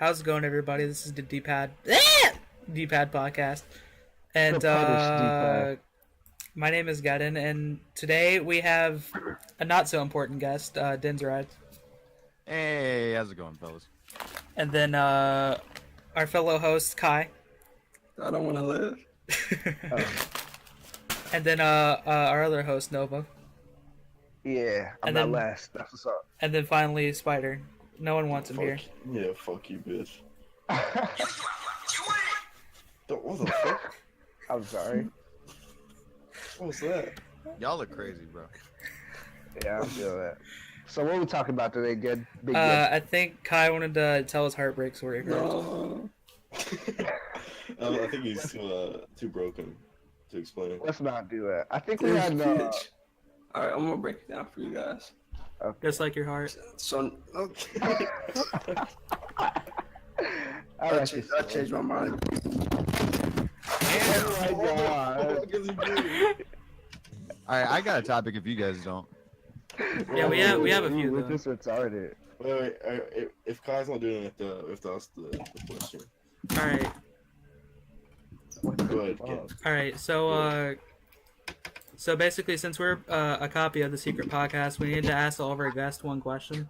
How's it going, everybody? This is the D-Pad podcast, and my name is Geddon, and today we have a not so important guest, Dinozords, Hey, how's it going, fellas? and then our fellow host Kai, I don't want to live. and then our other host Nova, Yeah, I'm And not then- last. That's what's up. and then finally Spider. No one wants him here. Yeah, fuck you, bitch. What the fuck? I'm sorry. What was that? Y'all look crazy, bro. Yeah, I feel that. So what are we talking about today, Good? Big I think Kai wanted to tell his heartbreak story first. No. I think he's too broken to explain. Let's not do that. I think we Dude, had bitch. Alright, I'm gonna break it down for you guys. Just like your heart. So, okay. I changed my mind. Oh my god. Alright, I got a topic if you guys don't. Yeah, we have a few We're though. just retarded. Wait, if Kai's not doing it, if that's the question. All right. Go ahead, Ken. All right, so basically, since we're a copy of the secret podcast, we need to ask all of our guests one question.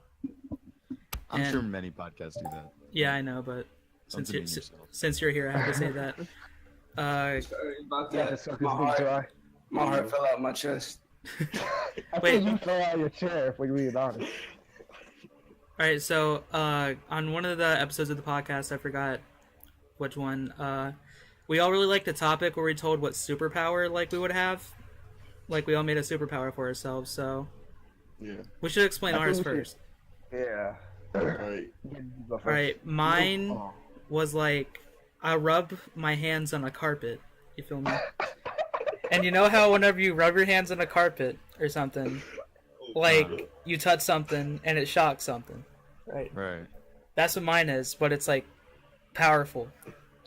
I'm And- sure many podcasts do that. Yeah, I know, but Don't since demean you're, yourself. since you're here, I have to say that. Sorry about Yeah, that. so My big heart, dry. my heart fell out my chest. I Wait. think you fell out of your chair if we're being honest. All right, so on one of the episodes of the podcast, I forgot which one. We all really liked the topic where we told what superpower like we would have. Like we all made a superpower for ourselves, so Yeah. we should explain I think ours we should- first. Yeah. Alright. All right, mine Oh. was like I rub my hands on a carpet. You feel me? And you know how whenever you rub your hands on a carpet or something, like you touch something and it shocks something, right? Right. That's what mine is, but it's like powerful,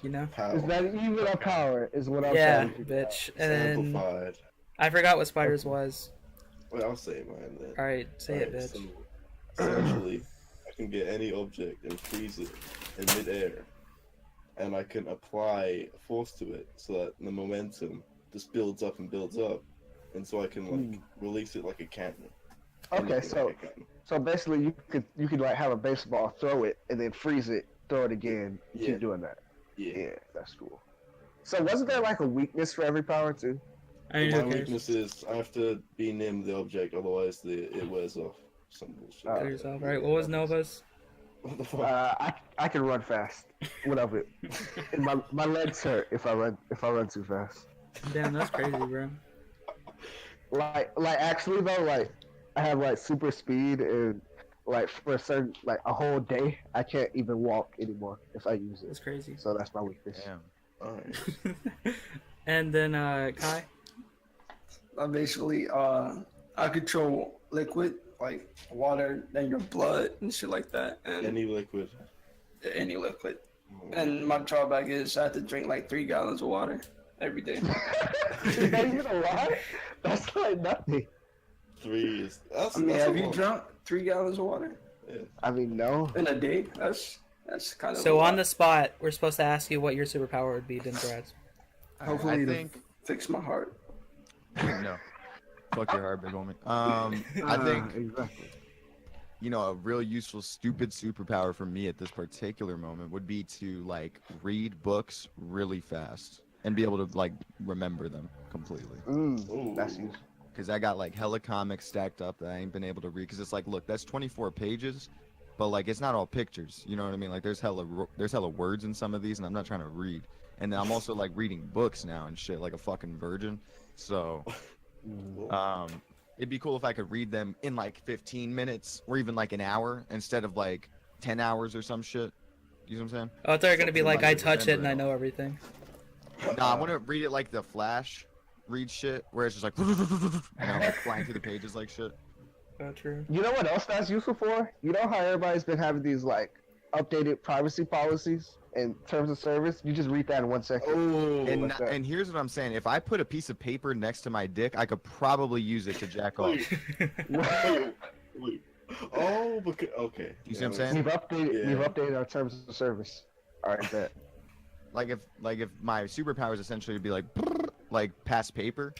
you know? Power. Is that even a power? Is what I'm Yeah, trying to figure out. bitch. And then Amplified. I forgot what spiders was. Well, I'll say mine then. All right, say it, Alright, bitch. so, essentially, I can get any object and freeze it in midair, and I can apply force to it so that the momentum just builds up and builds up, and so I can like release it like a cannon. Okay, Anything so like a cannon. so basically you could like have a baseball, throw it, and then freeze it, throw it again. Yeah. Keep doing that. Yeah. Yeah, that's cool. So wasn't there like a weakness for every power too? I mean, My who cares? weakness is I have to be near the object, otherwise it wears off. Some bullshit. Oh. Kill yourself. All right, what was Nova's? What the fuck? I can run fast. Whatever. And my legs hurt if I run too fast. Damn, that's crazy, bro. Like actually though, like I have like super speed and like for a certain like a whole day I can't even walk anymore if I use That's it. crazy. So that's my weakness. Damn. Alright. And then Kai. Basically, I control liquid like water and your blood and shit like that, and Any liquid. any liquid. And my drawback is I have to drink like 3 gallons of water every day. Is that even a lot? That's like nothing. 3 is that's I mean, that's have a you lot. drunk 3 gallons of water I mean no. in a day? That's kind of So on the spot, we're supposed to ask you what your superpower would be, Dinozords. hopefully I to think fix my heart. no. Fuck your heart, big homie. I think Exactly. you know, a real useful, stupid superpower for me at this particular moment would be to like read books really fast and be able to like remember them completely. Ooh. That's useful. Because I got like hella comics stacked up that I ain't been able to read. Because it's like, look, that's 24 pages, but like it's not all pictures. You know what I mean? Like there's hella words in some of these, and I'm not trying to read. And then I'm also like reading books now and shit, like a fucking virgin. So, it'd be cool if I could read them in like 15 minutes or even like an hour instead of like 10 hours or some shit. You know what I'm saying? Oh, they're gonna be Something like, like I to touch it and remember I it know everything. No, I want to read it like the Flash read shit, where it's just like, and I'm like flying through the pages like shit. Oh, true. You know what else that's useful for? You know how everybody's been having these like updated privacy policies and terms of service? You just read that in 1 second. Oh, And like that. and here's what I'm saying: if I put a piece of paper next to my dick, I could probably use it to jack off. wait, wait, wait. Oh, because okay. You see what I'm saying? We've updated our terms of service. All right, bet. Like if my superpower is essentially to be like pass paper,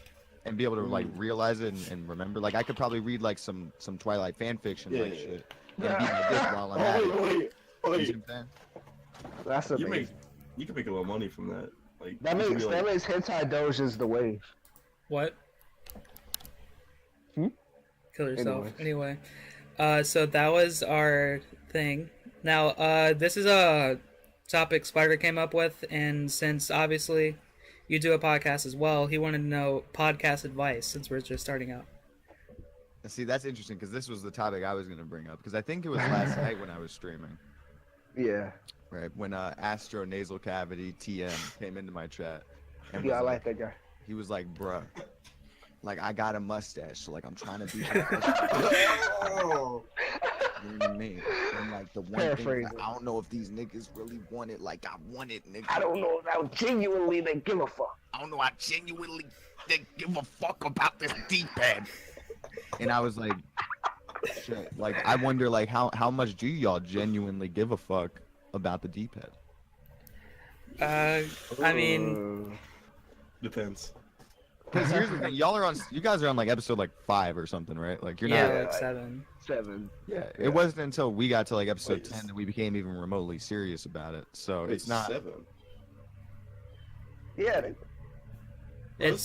and be able to like realize it and remember. Like I could probably read like some Twilight fan fiction shit and beat my dick while I'm at it. Wait. You see what I'm saying? That's amazing. You can make a lot of money from that. Like That you could makes be like, hentai doges the wave. What? Hmm? Kill yourself. Anyways. Anyway, so that was our thing. Now, this is a topic Spider came up with, and since obviously you do a podcast as well, he wanted to know podcast advice since we're just starting out. See, that's interesting because this was the topic I was gonna bring up because I think it was last night when I was streaming. Yeah. Right when Astro Nasal Cavity TM came into my chat. And Yeah, I was like that guy. He was like, bruh, like I got a mustache, so like I'm trying to be. oh, You know what I mean? And like the one thing, Paraphrasing. I don't know if these niggas really want it like I want it, nigga. I don't know how genuinely they give a fuck. I don't know how genuinely they give a fuck about this D-pad. And I was like, shit. Like I wonder, like how much do y'all genuinely give a fuck about the D-pad? I mean, depends. Because here's the thing, you guys are on like episode like 5 or something, right? Like you're yeah, not. like 7. 7. Yeah, it wasn't until we got to like episode Wait, 10 that we became even remotely serious about it. So Wait, it's not. 7. Yeah. It's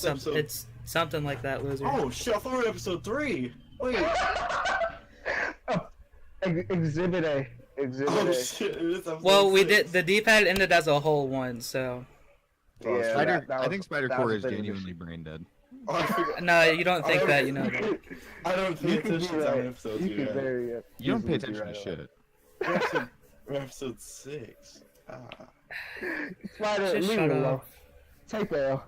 something like that, loser. Oh shit! I thought we were episode 3. Wait. Exhibit A. Exhibit Oh A. shit! It is episode Well, we 6. did the D-pad ended as a whole one, so Yeah, Spider, that I was- think that Spidercore was is a bit of a genuinely brain dead. Oh, I forgot. no, you don't think that, you know that. I don't pay You can be attention to how many right. episodes You we can have. very. You don't pay easily be attention to right shit. We're episode 6. Ah. Spider, Just leave shut it alone. up. Take the L.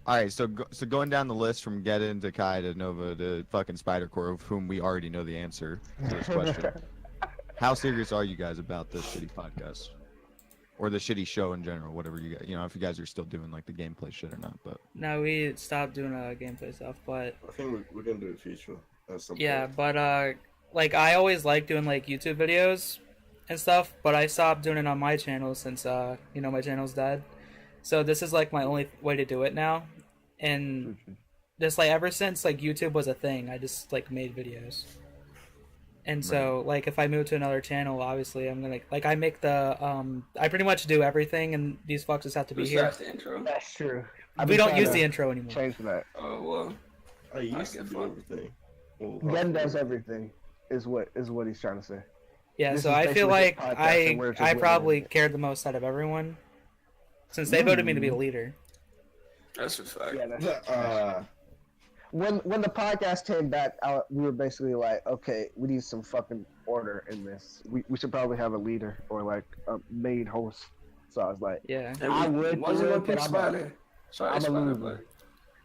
All right, so going down the list from Geddon to Kai to Nova to fucking Spidercore, of whom we already know the answer to this question. How serious are you guys about this shitty podcast, or the shitty show in general? Whatever you guys, if you guys are still doing like the gameplay shit or not. But No, we stopped doing gameplay stuff, but I think we're gonna do it future at some yeah, point. but like I always like doing like YouTube videos and stuff, but I stopped doing it on my channel since my channel's dead. So this is like my only way to do it now, and just like ever since like YouTube was a thing, I just like made videos. And so, like, if I move to another channel, obviously, I'm gonna like I make the I pretty much do everything, and these fucks just have to be here. That's the intro. That's true. We don't use the intro anymore. Change that. Oh well. I used to get do fun. everything. Well, Glenn does everything. Is what he's trying to say. Yeah, This so is I feel basically like just podcasting where it's just I winning. probably cared the most out of everyone, since they voted me to be the leader. That's a fact. Yeah, that's, when the podcast came back out, we were basically like, okay, we need some fucking order in this. We should probably have a leader or like a main host. So I was like, Yeah. And I we would wasn't do gonna it, pick but Spider. Sorry, I'm a Spider, loser.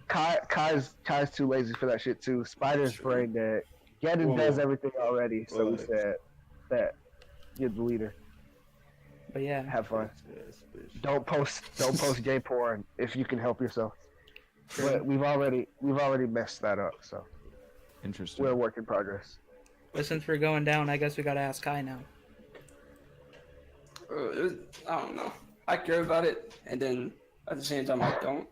Kai's too lazy for that shit too. Spider's True. brain dead. Geddon Whoa. does everything already, so we Right. said that you're the leader. But yeah, Have fun. Yes, bitch. Don't post gay porn if you can help yourself. True. But we've already messed that up, so interesting. we're a work in progress. but since we're going down, I guess we gotta ask Kai now. I don't know. I care about it, and then at the same time, I don't.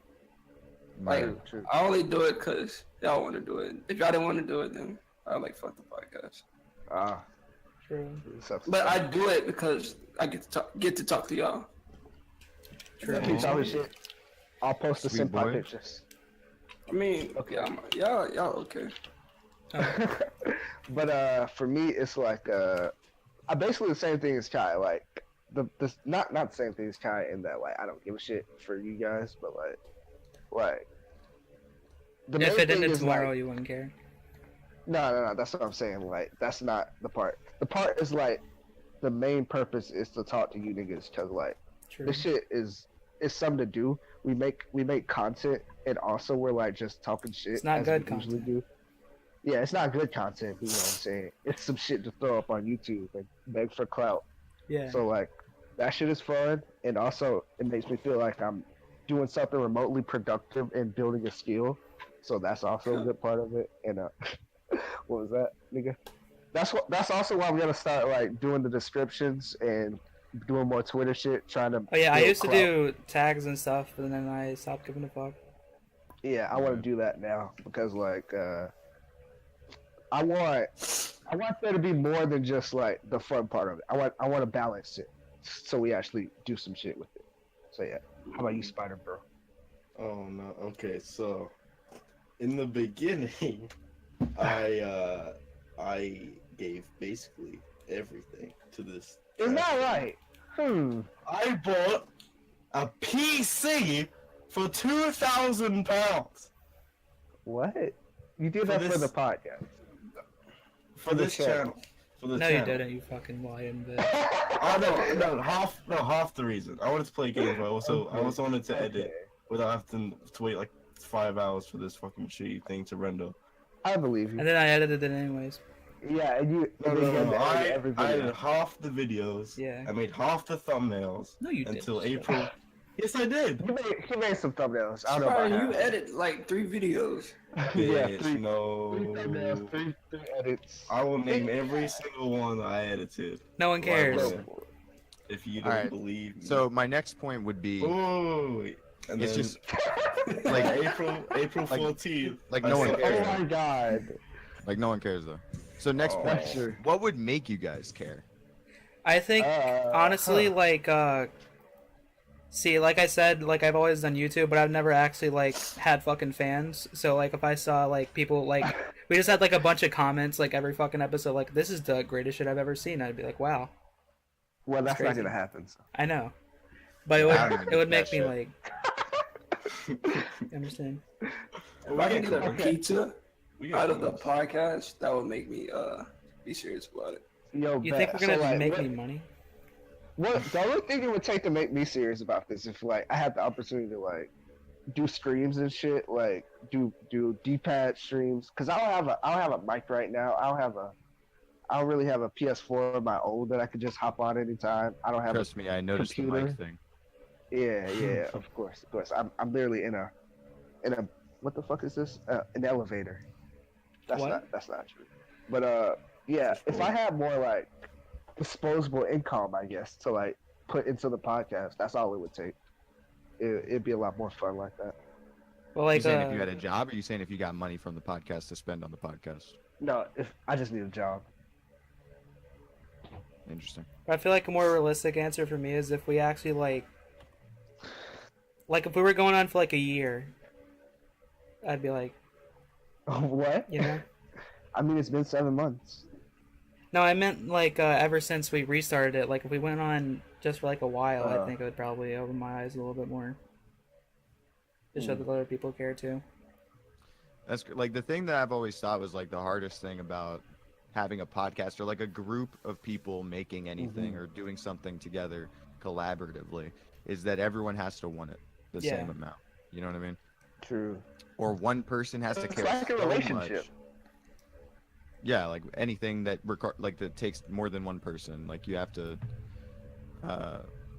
Like, Right. True. I only do it because y'all want to do it. If y'all didn't want to do it, then I like fuck the podcast. Ah, True. sucks. But I do it because I get to talk to y'all. True. That keeps all shit. I'll post the Sweet senpai boy. pictures. I mean, Okay. yeah, y'all okay. But for me, it's like I basically the same thing as Kai. Like the not the same thing as Kai in that like I don't give a shit for you guys, but like the If main it thing ended is, tomorrow, like, you wouldn't care. no, that's what I'm saying. Like that's not the part. The part is like the main purpose is to talk to you niggas because like True. this shit is something to do. We make content and also we're like just talking shit. It's not as good we usually content. do. Yeah, it's not good content. You know what I'm saying? It's some shit to throw up on YouTube and beg for clout. Yeah. So like that shit is fun, and also it makes me feel like I'm doing something remotely productive and building a skill. So that's also a good part of it. And what was that, nigga? That's also why I'm gonna start like doing the descriptions and doing more Twitter shit, trying to. Oh yeah, I build used to clout. do tags and stuff, but then I stopped giving a fuck. Yeah, I want to do that now because like I want there to be more than just like the fun part of it. I want to balance it so we actually do some shit with it. So yeah, how about you, Spider Bro? Oh no. Okay, so in the beginning, I gave basically everything to this. Is that trash can. right? I bought a PC for £2,000 What? You did For that for this- the podcast? for this channel. For the No, you channel. didn't. You fucking lying bitch. Oh no, half the reason. I wanted to play games, but I also wanted to edit Okay. without having to wait like 5 hours for this fucking shitty thing to render. I believe And you. then I edited it anyways. Yeah, and you. No, and then you had to edit I every I video. did half the videos. Yeah. I made half the thumbnails No, you didn't. until April. Yes, I did. He made some thumbnails. I don't know Brian, about you that. edit like 3 videos. Yeah, Bitch, three no. thumbnails, three edits. I will name every single one I edited. No one cares. Well, Go for it. If you don't Alright, believe me. So my next point would be, Wait. And it's then, just like April like- 14th. like I no one said- cares. Oh my god. like no one cares though. So next Oh. point, That's true. what would make you guys care? I think honestly, huh. like, see, like I said, like I've always done YouTube, but I've never actually like had fucking fans. So like, if I saw like people like we just had like a bunch of comments like every fucking episode, like this is the greatest shit I've ever seen, I'd be like, wow, Well, that's not crazy. gonna happen. So. I know, but it I don't would even it would get make me that like, you understand? If I can get a Okay. pizza We got out of the thumbnails. podcast, that would make me be serious about it. Yo, You bet. think we're gonna So, like, make what, any money? what the only thing it would take to make me serious about this if like I had the opportunity to like do streams and shit, like do D-pad streams, because I don't have a mic right now. I don't really have a PS4 of my own that I could just hop on anytime. I don't have Trust me, I noticed the computer. mic thing. yeah, of course. I'm literally in a what the fuck is this? An elevator. That's What? not true. But yeah, if I had more like disposable income, I guess, to like put into the podcast, that's all it would take. It'd be a lot more fun like that. Well, You like saying if you had a job, or you saying if you got money from the podcast to spend on the podcast? No, if I just need a job. Interesting. I feel like a more realistic answer for me is if we actually like if we were going on for like a year, I'd be like, What? you know. I mean, it's been 7 months. No, I meant like ever since we restarted it. Like if we went on just for like a while, I Uh. think it would probably open my eyes a little bit more. To show that other people care too. That's like the thing that I've always thought was like the hardest thing about having a podcast or like a group of people making anything or doing something together collaboratively is that everyone has to want it the Yeah. same amount. You know what I mean? True. Or one person has to It's care like a so relationship. much. Yeah, like anything that that takes more than one person, like you have to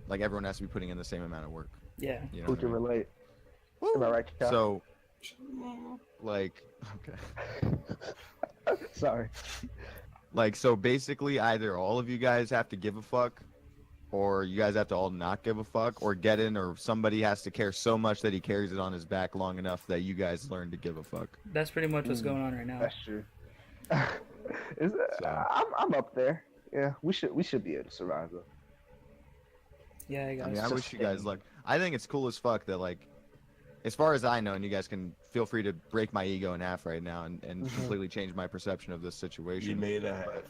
like everyone has to be putting in the same amount of work. Yeah. You know Who what I can mean? relate? Am I right, Cal? So like okay. Sorry. Like, so basically, either all of you guys have to give a fuck, or you guys have to all not give a fuck, or Geddon or somebody has to care so much that he carries it on his back long enough that you guys learn to give a fuck. That's pretty much what's going on right now. That's true. So. I'm up there. Yeah, we should be able to survive though. Yeah, I guess. I mean, I wish you guys luck. I think it's cool as fuck that, like, as far as I know, and you guys can feel free to break my ego in half right now and completely change my perception of this situation. You made it happen.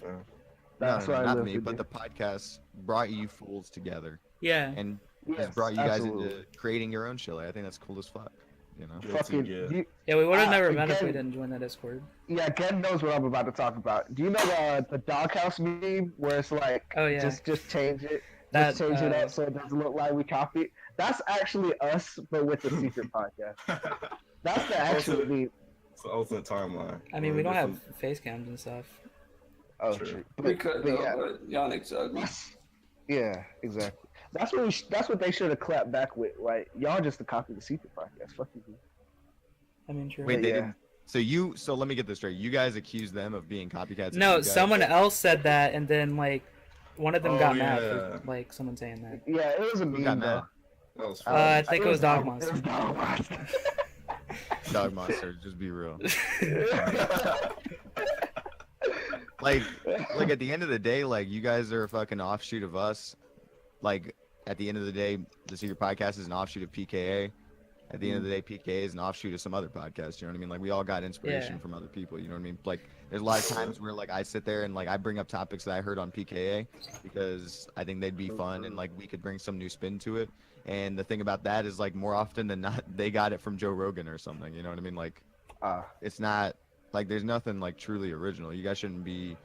That's no, why I not live me, with but you. the podcast brought you fools together Yeah. and Yes, has brought you guys absolutely. into creating your own shit. Like, I think that's cool as fuck. You know? Fucking, Yeah. Yeah, we would have Ah, never met if we again- didn't join that Discord. yeah, Ken knows what I'm about to talk about. Do you know the doghouse meme where it's like, Oh, yeah. just change it, That, just change it uh, up so it doesn't look like we copied? That's actually us, but with the secret podcast. That's the actual Also- meme. It's the ultimate timeline. I mean, We're we don't have different- face cams and stuff. Oh, True. true. We could, but though, yeah. but Yannick's ugly. Yeah, exactly. That's what they should have clapped back with. Like, y'all just to copy the secret podcast. Fuck you. I mean, true. Wait, they yeah. didn't. So let me get this straight. You guys accused them of being copycats. of No, you guys? someone else said that, and then like one of them Oh, got mad yeah. for like someone saying that. Yeah, it was a Who got meme though. mad? That was I fun. think it was Dog Monster. It was Dog Monster. Dog Monster. Just be real. Like at the end of the day, like you guys are a fucking offshoot of us. Like at the end of the day, the Secret Podcast is an offshoot of PKA. At the end of the day, PKA is an offshoot of some other podcast. You know what I mean? Like we all got inspiration Yeah. from other people. You know what I mean? Like there's a lot of times where like I sit there and like I bring up topics that I heard on PKA because I think they'd be fun and like we could bring some new spin to it. And the thing about that is like more often than not, they got it from Joe Rogan or something. You know what I mean? Like it's not like there's nothing like truly original. You guys shouldn't be.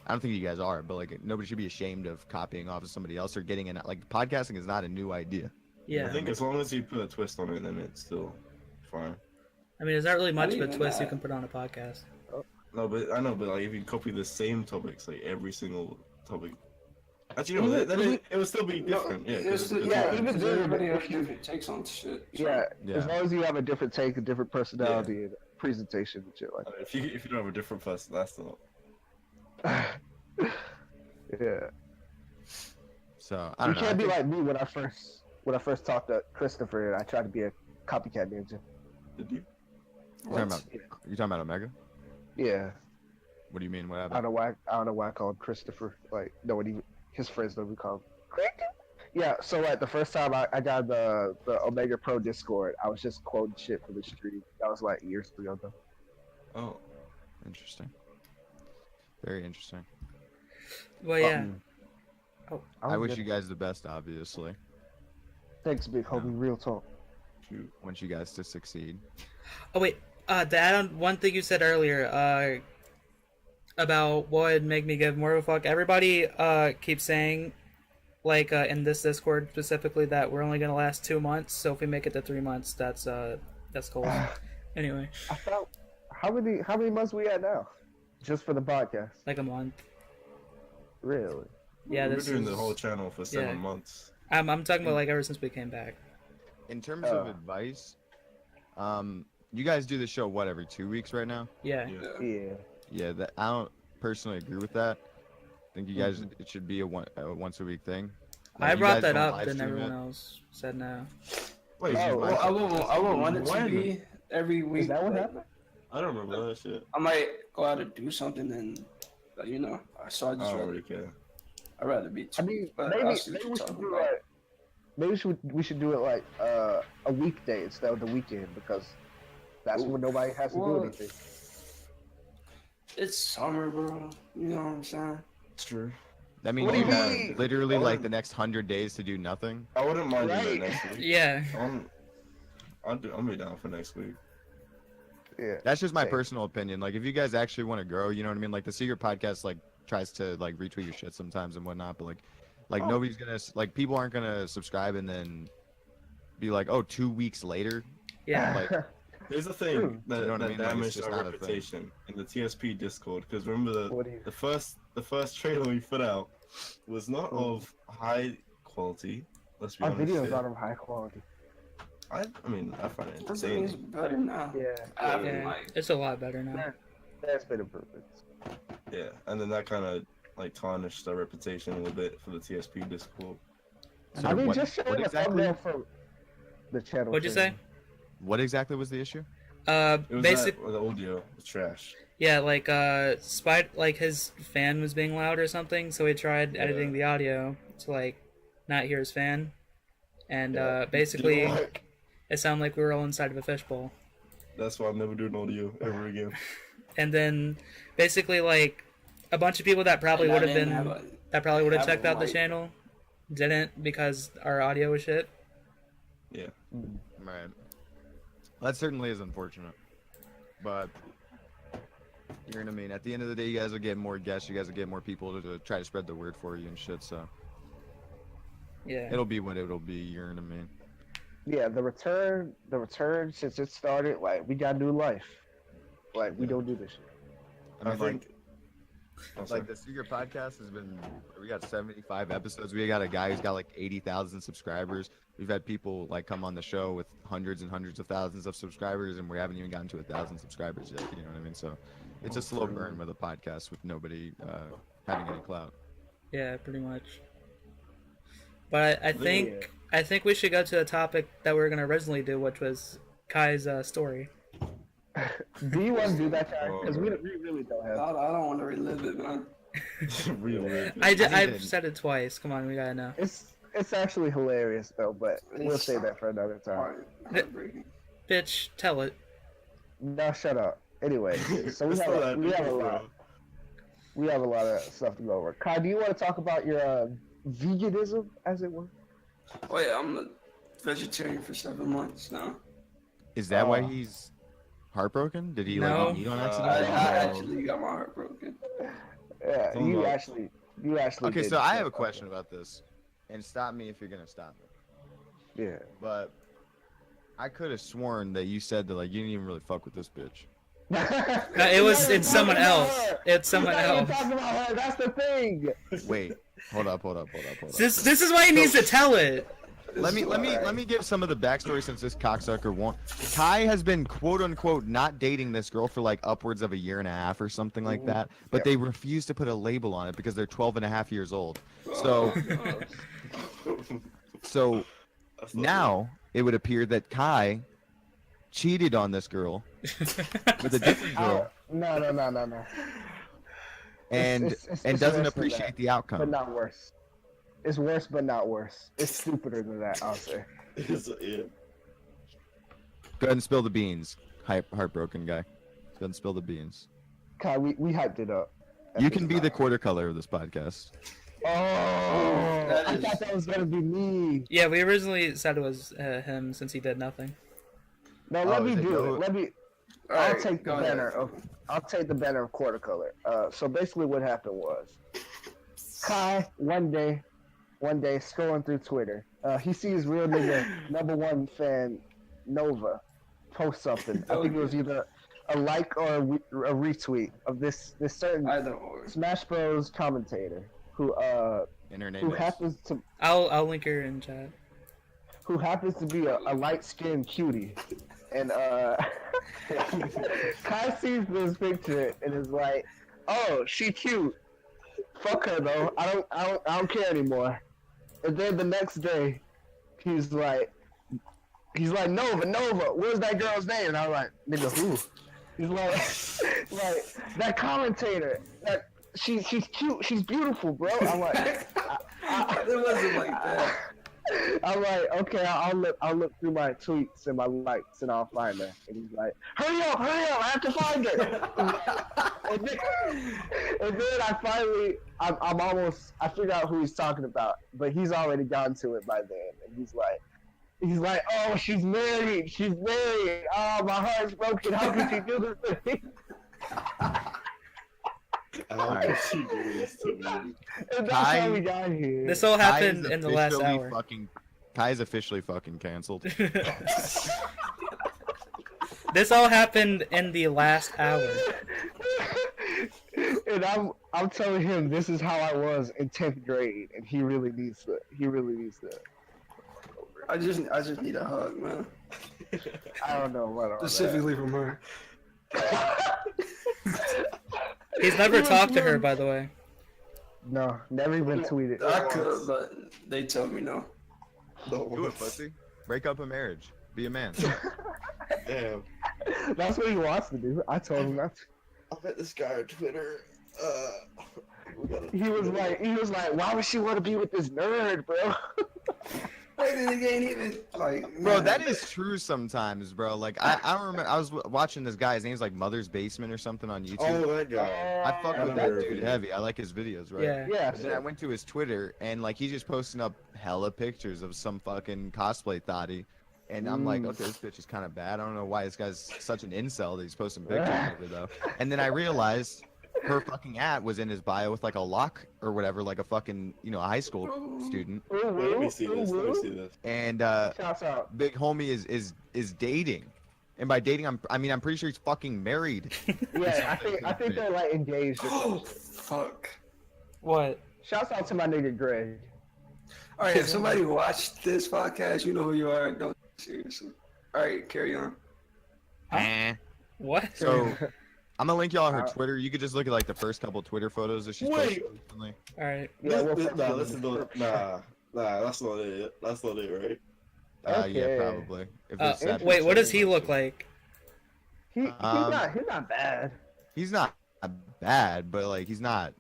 I don't think you guys are, but like nobody should be ashamed of copying off of somebody else or getting in. Like podcasting is not a new idea. Yeah, I think as long as you put a twist on it, then it's still fine. I mean, there's not really much of a even twist you that. can put on a podcast. No, but I know, but like if you copy the same topics, like every single topic, actually, no, then it would still be different. Yeah, It's, it's yeah, fine. even because then, everybody if has you- different takes on shit. So, Yeah, Yeah. as long as you have a different take, a different personality, and presentation and shit like If you don't have a different person, that's not. that. Yeah. So I You don't know. can't be I think- like me when I first talked to Christopher and I tried to be a copycat ninja. Did you? You're talking about Omega? Yeah. What do you mean? What I happened? don't know why I called him Christopher. Like no one even his friends don't even call him Cricket. Yeah, so like the first time I got the Omega Pro Discord, I was just quoting shit from the stream. That was like years ago though. Oh, Interesting. Very interesting. Well, yeah. I wish you guys the best, obviously. Thanks, big homie. Real talk. shoot. Want you guys to succeed. Oh wait, to add on one thing you said earlier, about what would make me give more of a fuck. Everybody keeps saying, like in this Discord specifically, that we're only gonna last 2 months. So if we make it to 3 months, that's cool. Anyway, I thought how many months we at now? Just for the podcast. like a month. Really? Yeah, We're this doing is. the whole channel for 7 yeah. months. I'm talking about like ever since we came back. In terms of advice, you guys do the show what every 2 weeks right now? Yeah. Yeah. Yeah, that I don't personally agree with that. I think you guys it should be a once a week thing. Like, I you brought guys that don't up, live then stream everyone it. else said no. Wait, Oh, Well, I won't want it to When? be every week. Is that what but happened? I don't remember that shit. I might go out and do something, and you know, so I I just don't rather, really care. I'd rather be. I mean, but maybe I'll see what we you're should talking do about. it. Maybe we should do it like a weekday instead of the weekend because that's when nobody has to do Well, anything. It's summer, bro. You know what I'm saying? It's true. That means What do you you have mean? literally like the next 100 days to do nothing. I wouldn't mind doing Right. that next week. Yeah. I'll be down for next week. Yeah. That's just my Hey. personal opinion. Like if you guys actually want to grow, you know what I mean? Like the Secret Podcast like tries to like retweet your shit sometimes and whatnot, but like nobody's gonna like people aren't gonna subscribe and then be like, oh, 2 weeks later. Yeah. Like Here's the thing that, You know what I that mean? Like, it's damaged just our not a thing. reputation in the TSP Discord. Because remember What do you- the first trailer we put out was not of high quality. Let's be Our honest. videos here. are of high quality. I mean, I find it I think it's entertaining. better now. Yeah. I haven't Yeah. like. It's a lot better now. That's been improvements. Yeah, and then that kind of like tarnished our reputation a little bit for the TSP Discord. so I mean, what, just show what the exactly thumbnail for the channel. What'd you say? what exactly was the issue? It was Basic. that, the audio was trash. Yeah, like like his fan was being loud or something, so he tried editing the audio to like not hear his fan, and basically You know what? it sounded like we were all inside of a fishbowl. That's why I'm never doing audio ever again. And then basically like a bunch of people that probably And I would have didn't been have a- that probably would have have a checked out the mic. channel didn't because our audio was shit. Yeah. Right. That certainly is unfortunate. But you know what I mean? At the end of the day, you guys will get more guests, you guys will get more people to try to spread the word for you and shit, so Yeah. it'll be what it'll be, you know what I mean? Yeah, the return since it started, like we got new life. Like we don't do this shit. I mean, like, Like the Secret Podcast has been, we got 75 episodes. We got a guy who's got like 80,000 subscribers. We've had people like come on the show with hundreds and hundreds of thousands of subscribers, and we haven't even gotten to 1,000 subscribers yet. You know what I mean? So it's a slow burn with a podcast with nobody having any clout. Yeah, pretty much. But I think we should go to the topic that we were gonna originally do, which was Kai's story. Do you want to do that, Kai? Because we really don't have. I don't want to relive it, man. I've said it twice. Come on, we gotta know. It's actually hilarious though, but we'll say that for another time. Bitch, tell it. No, shut up. Anyway, so we have a lot. We have a lot of stuff to go over. Kai, do you want to talk about your veganism, as it were? Oh yeah, I'm a vegetarian for 7 months now. Is that why he's heartbroken? Did he No. like eat on I accident? actually got my heart broken. Yeah, you actually. Okay, did so I have a stuff question about this, and stop me if you're gonna stop me. Yeah. But I could have sworn that you said that like you didn't even really fuck with this bitch. No, it's someone else. It's someone else. Talking about her. That's the thing. Wait, hold up. This is why he needs to tell it. Let me give some of the backstory since this cocksucker won't. Kai has been quote unquote not dating this girl for like upwards of a year and a half or something like that, but they refuse to put a label on it because they're 12 and a half years old. So now it would appear that Kai cheated on this girl with a different girl. No. And It's doesn't worse than appreciate that, the outcome. but not worse. It's worse, but not worse. It's stupider than that, I'll say. Yeah. Go ahead and spill the beans, heartbroken guy. Go ahead and spill the beans. Kai, we hyped it up. You can be the quarter color of this podcast. Oh, I thought that was gonna be me. Yeah, we originally said it was him since he did nothing. No, let me is it do you? it. Let me. I'll take the banner. I'll take the banner of quarter color. So basically, what happened was, Kai one day scrolling through Twitter, he sees real nigga #1 fan Nova post something. I think it was either a like or a retweet of this certain Either or. Smash Bros commentator who Internet. who happens to I'll link her in chat. be a light-skinned cutie. And Kai sees this picture and is like, "Oh, she cute. Fuck her though. I don't care anymore." And then the next day, he's like, Nova, where's that girl's name? And I'm like, nigga, who? He's like that commentator. That she's cute. She's beautiful, bro. I'm like, It wasn't like that. I'm like, okay, I'll look through my tweets and my likes and I'll find her. And he's like, hurry up, I have to find her. and then I figure out who he's talking about, but he's already gone to it by then. And he's like, oh, she's married. Oh, my heart's broken. How could she do this to me? How could she do this to me? And that's how we got here. This all happened in the last hour. Kai's officially fucking canceled. This all happened in the last hour. And I'm telling him this is how I was in 10th grade, and he really needs to. I just need a hug, man. I don't know what. Specifically from her. He's never talked to her, by the way. No, never even tweeted. I could, but they told me no. Do it, pussy. Break up a marriage. Be a man. Damn. That's what he wants to do. I told him that. I met this guy on Twitter. He was like, why would she want to be with this nerd, bro? Wait, the ain't even like. Bro, man. that is true sometimes, bro. Like, I don't remember. I was watching this guy. His name's like Mother's Basement or something on YouTube. Oh, that guy. I fuck with that dude heavy. I like his videos, right? Yeah. Yeah. And then I went to his Twitter, and like he's just posting up hella pictures of some fucking cosplay thotty. And I'm like, okay, this bitch is kind of bad. I don't know why this guy's such an incel that he's posting pictures of her, though. And then I realized her fucking ad was in his bio with like a lock or whatever, like a fucking, a high school student. Wait, let me see this. And Shouts out. big homie is dating And by dating, I'm pretty sure he's fucking married. Yeah, I think they're like engaged. Or Oh, something. fuck. What? Shouts out to my nigga Greg. All right, if somebody watched this podcast, you know who you are. Don't seriously. All right, carry on. What? So I'm gonna link y'all her Uh, Twitter. You could just look at like the first couple Twitter photos that she's posted recently. All right. Yeah, we'll put Nah, that this is not. Nah, that's not it. That's not it, right? Yeah, Okay. probably. If it's that Wait, what picture, does he look like? He's not bad. He's not bad, but like he's not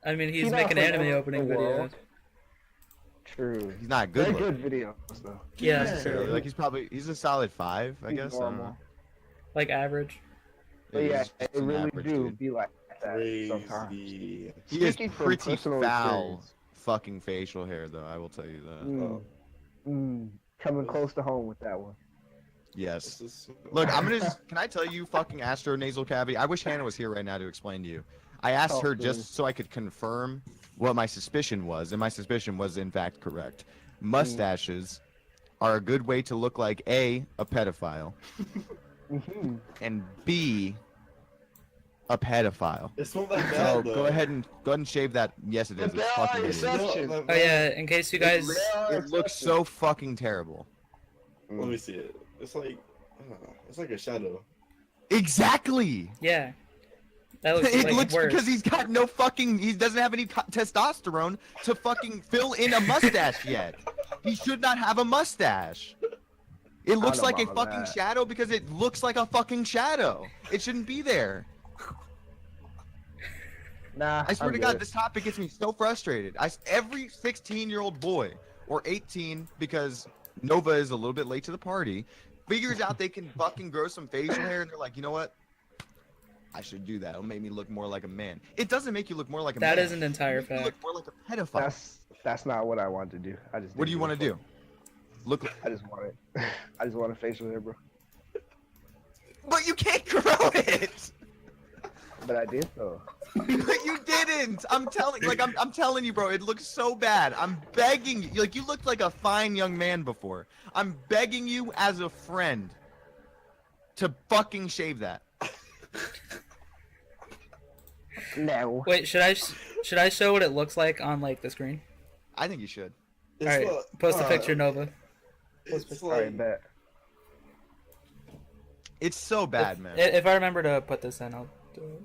I mean, he's He's not making from anime the opening videos. world. True. he's not good. They're looking. good videos though. Yeah, that's Yeah, true. like he's a solid 5, I He's guess. I don't know. normal. Like average. But yeah, He's it just an really average do dude. be like that sometimes. Crazy. He has Speaking from pretty personal foul experience. fucking facial hair, though. I will tell you that. Coming close to home with that one. Yes. This is- Look, can I tell you, fucking astronasal cavity? I wish Hannah was here right now to explain to you. I asked her please. just so I could confirm what my suspicion was, and my suspicion was in fact correct. Mustaches are a good way to look like A, a pedophile, Mm-hmm. and B, a pedophile. It's not that So bad, though. go ahead and shave that. Yes, it is. But It's there fucking are hideous. exceptions. Oh yeah, in case you guys. It looks so fucking terrible. Let me see it. It's like a shadow. Exactly. Yeah. That looks It like looks worse. because he doesn't have any testosterone to fucking fill in a mustache yet. He should not have a mustache. It looks know like a about fucking that. shadow because it looks like a fucking shadow. It shouldn't be there. Nah, I swear I'm to God, good. this topic gets me so frustrated. Every 16-year-old boy or 18, because Nova is a little bit late to the party, figures out they can fucking grow some facial hair, and they're like, you know what? I should do that. It'll make me look more like a man. It doesn't make you look more like a man. That is an entire It makes you fact. look more like a pedophile. That's not what I wanted to do. I just. What do you want to do? Look, I just want it. I just want a facial hair, bro. but you can't grow it. But I did though. But you didn't. I'm telling you, bro. It looks so bad. I'm begging you. Like you looked like a fine young man before. I'm begging you as a friend to fucking shave that. No. Wait, should I show what it looks like on like the screen? I think you should. It's All right, not- post a picture, Nova. It's All right, like bet. It's so bad, man. If I remember to put this in, I'll do it.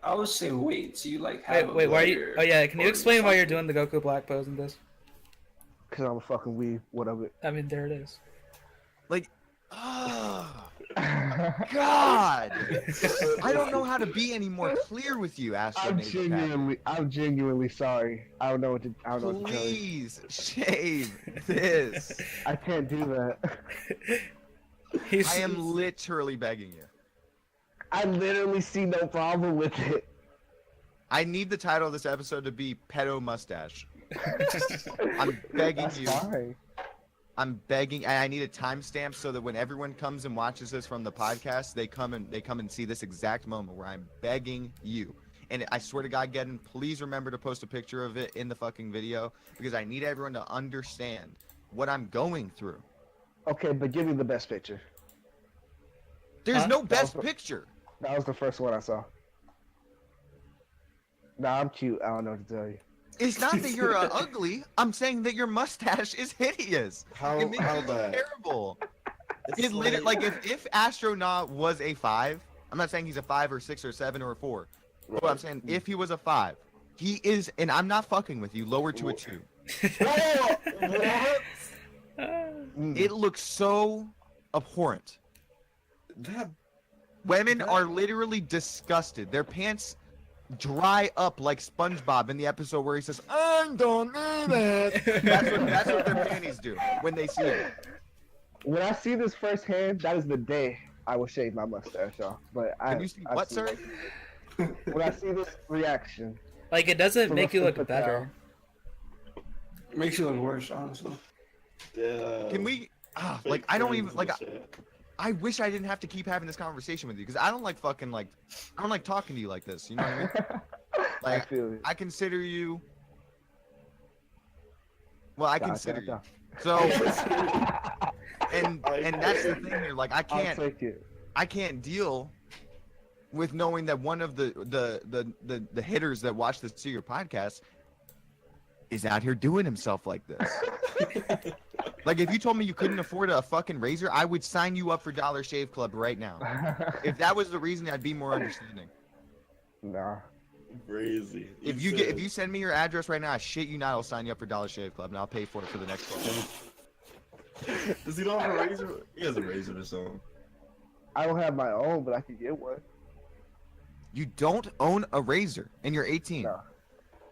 I would say wait till you like have Wait, a why are you? better Oh yeah, can you or explain why you're something. doing the Goku Black pose in this? Cause I'm a fucking weeb. What of it? I mean, there it is. Like, oh, God. I don't know how to be any more clear with you, Astro. I'm genuinely sorry. I don't know what to tell you. Please shave this. I can't do that. I am literally begging you. I literally see no problem with it. I need the title of this episode to be Pedo Mustache. I'm begging That's you. fine. I'm begging, and I need a timestamp so that when everyone comes and watches this from the podcast, they come and see this exact moment where I'm begging you. And I swear to God, Geddon, please remember to post a picture of it in the fucking video because I need everyone to understand what I'm going through. Okay, but give me the best picture. There's Huh? no best Also- picture. That was the first one I saw. Nah, I'm cute. I don't know what to tell you. It's not that you're ugly. I'm saying that your mustache is hideous. How It makes you look bad? terrible. It's It literally, like if Astronaut was a 5, I'm not saying he's a 5 or 6 or 7 or a 4. But I'm saying if he was a 5, he is, and I'm not fucking with you, lower to a 2. It looks so abhorrent. that Women are literally disgusted. Their pants dry up like SpongeBob in the episode where he says, "I don't need it." That's what their panties do when they see it. When I see this firsthand, that is the day I will shave my mustache off. But Can you see what, sir? When I see this reaction, Like it doesn't From make a you look foot better. Makes you look worse, honestly. yeah. Can we? Like I don't even like. I wish I didn't have to keep having this conversation with you because I don't like fucking like. I don't like talking to you like this. You know what I mean? I Like feel it. I consider you. Well, I Stop, consider stop, you. So and that's the thing here. Like I I'll can't take it. I can't deal with knowing that one of the hitters that watch the See Your podcast is out here doing himself like this. Like if you told me you couldn't afford a fucking razor, I would sign you up for Dollar Shave Club right now. If that was the reason, I'd be more understanding. Nah. Crazy. If you send me your address right now, I shit you not, I'll sign you up for Dollar Shave Club and I'll pay for it for the next 12 months. Does he not have a razor? He has a razor or something. I don't have my own, but I could get one. You don't own a razor and you're 18. No.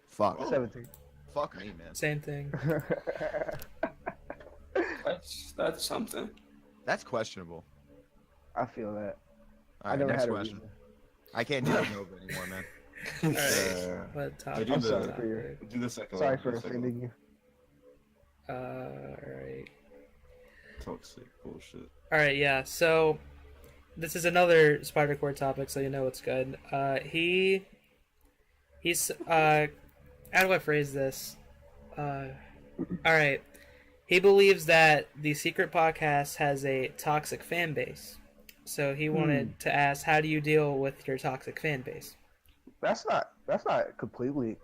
Fuck. 17. Fuck me, man. Same thing. That's something. That's questionable. I feel that. All I right, never next had a question. reason. I can't deal with Nova anymore, man. Alright. What topic? do I'm the- sorry for your. Do the second Sorry one. for do the second offending you. Alright. one. Toxic bullshit. Alright, yeah. So this is another Spidercore topic, so you know it's good. He's how do I phrase this? Alright. He believes that the Secret Podcast has a toxic fan base. So he wanted to ask, how do you deal with your toxic fan base? That's not completely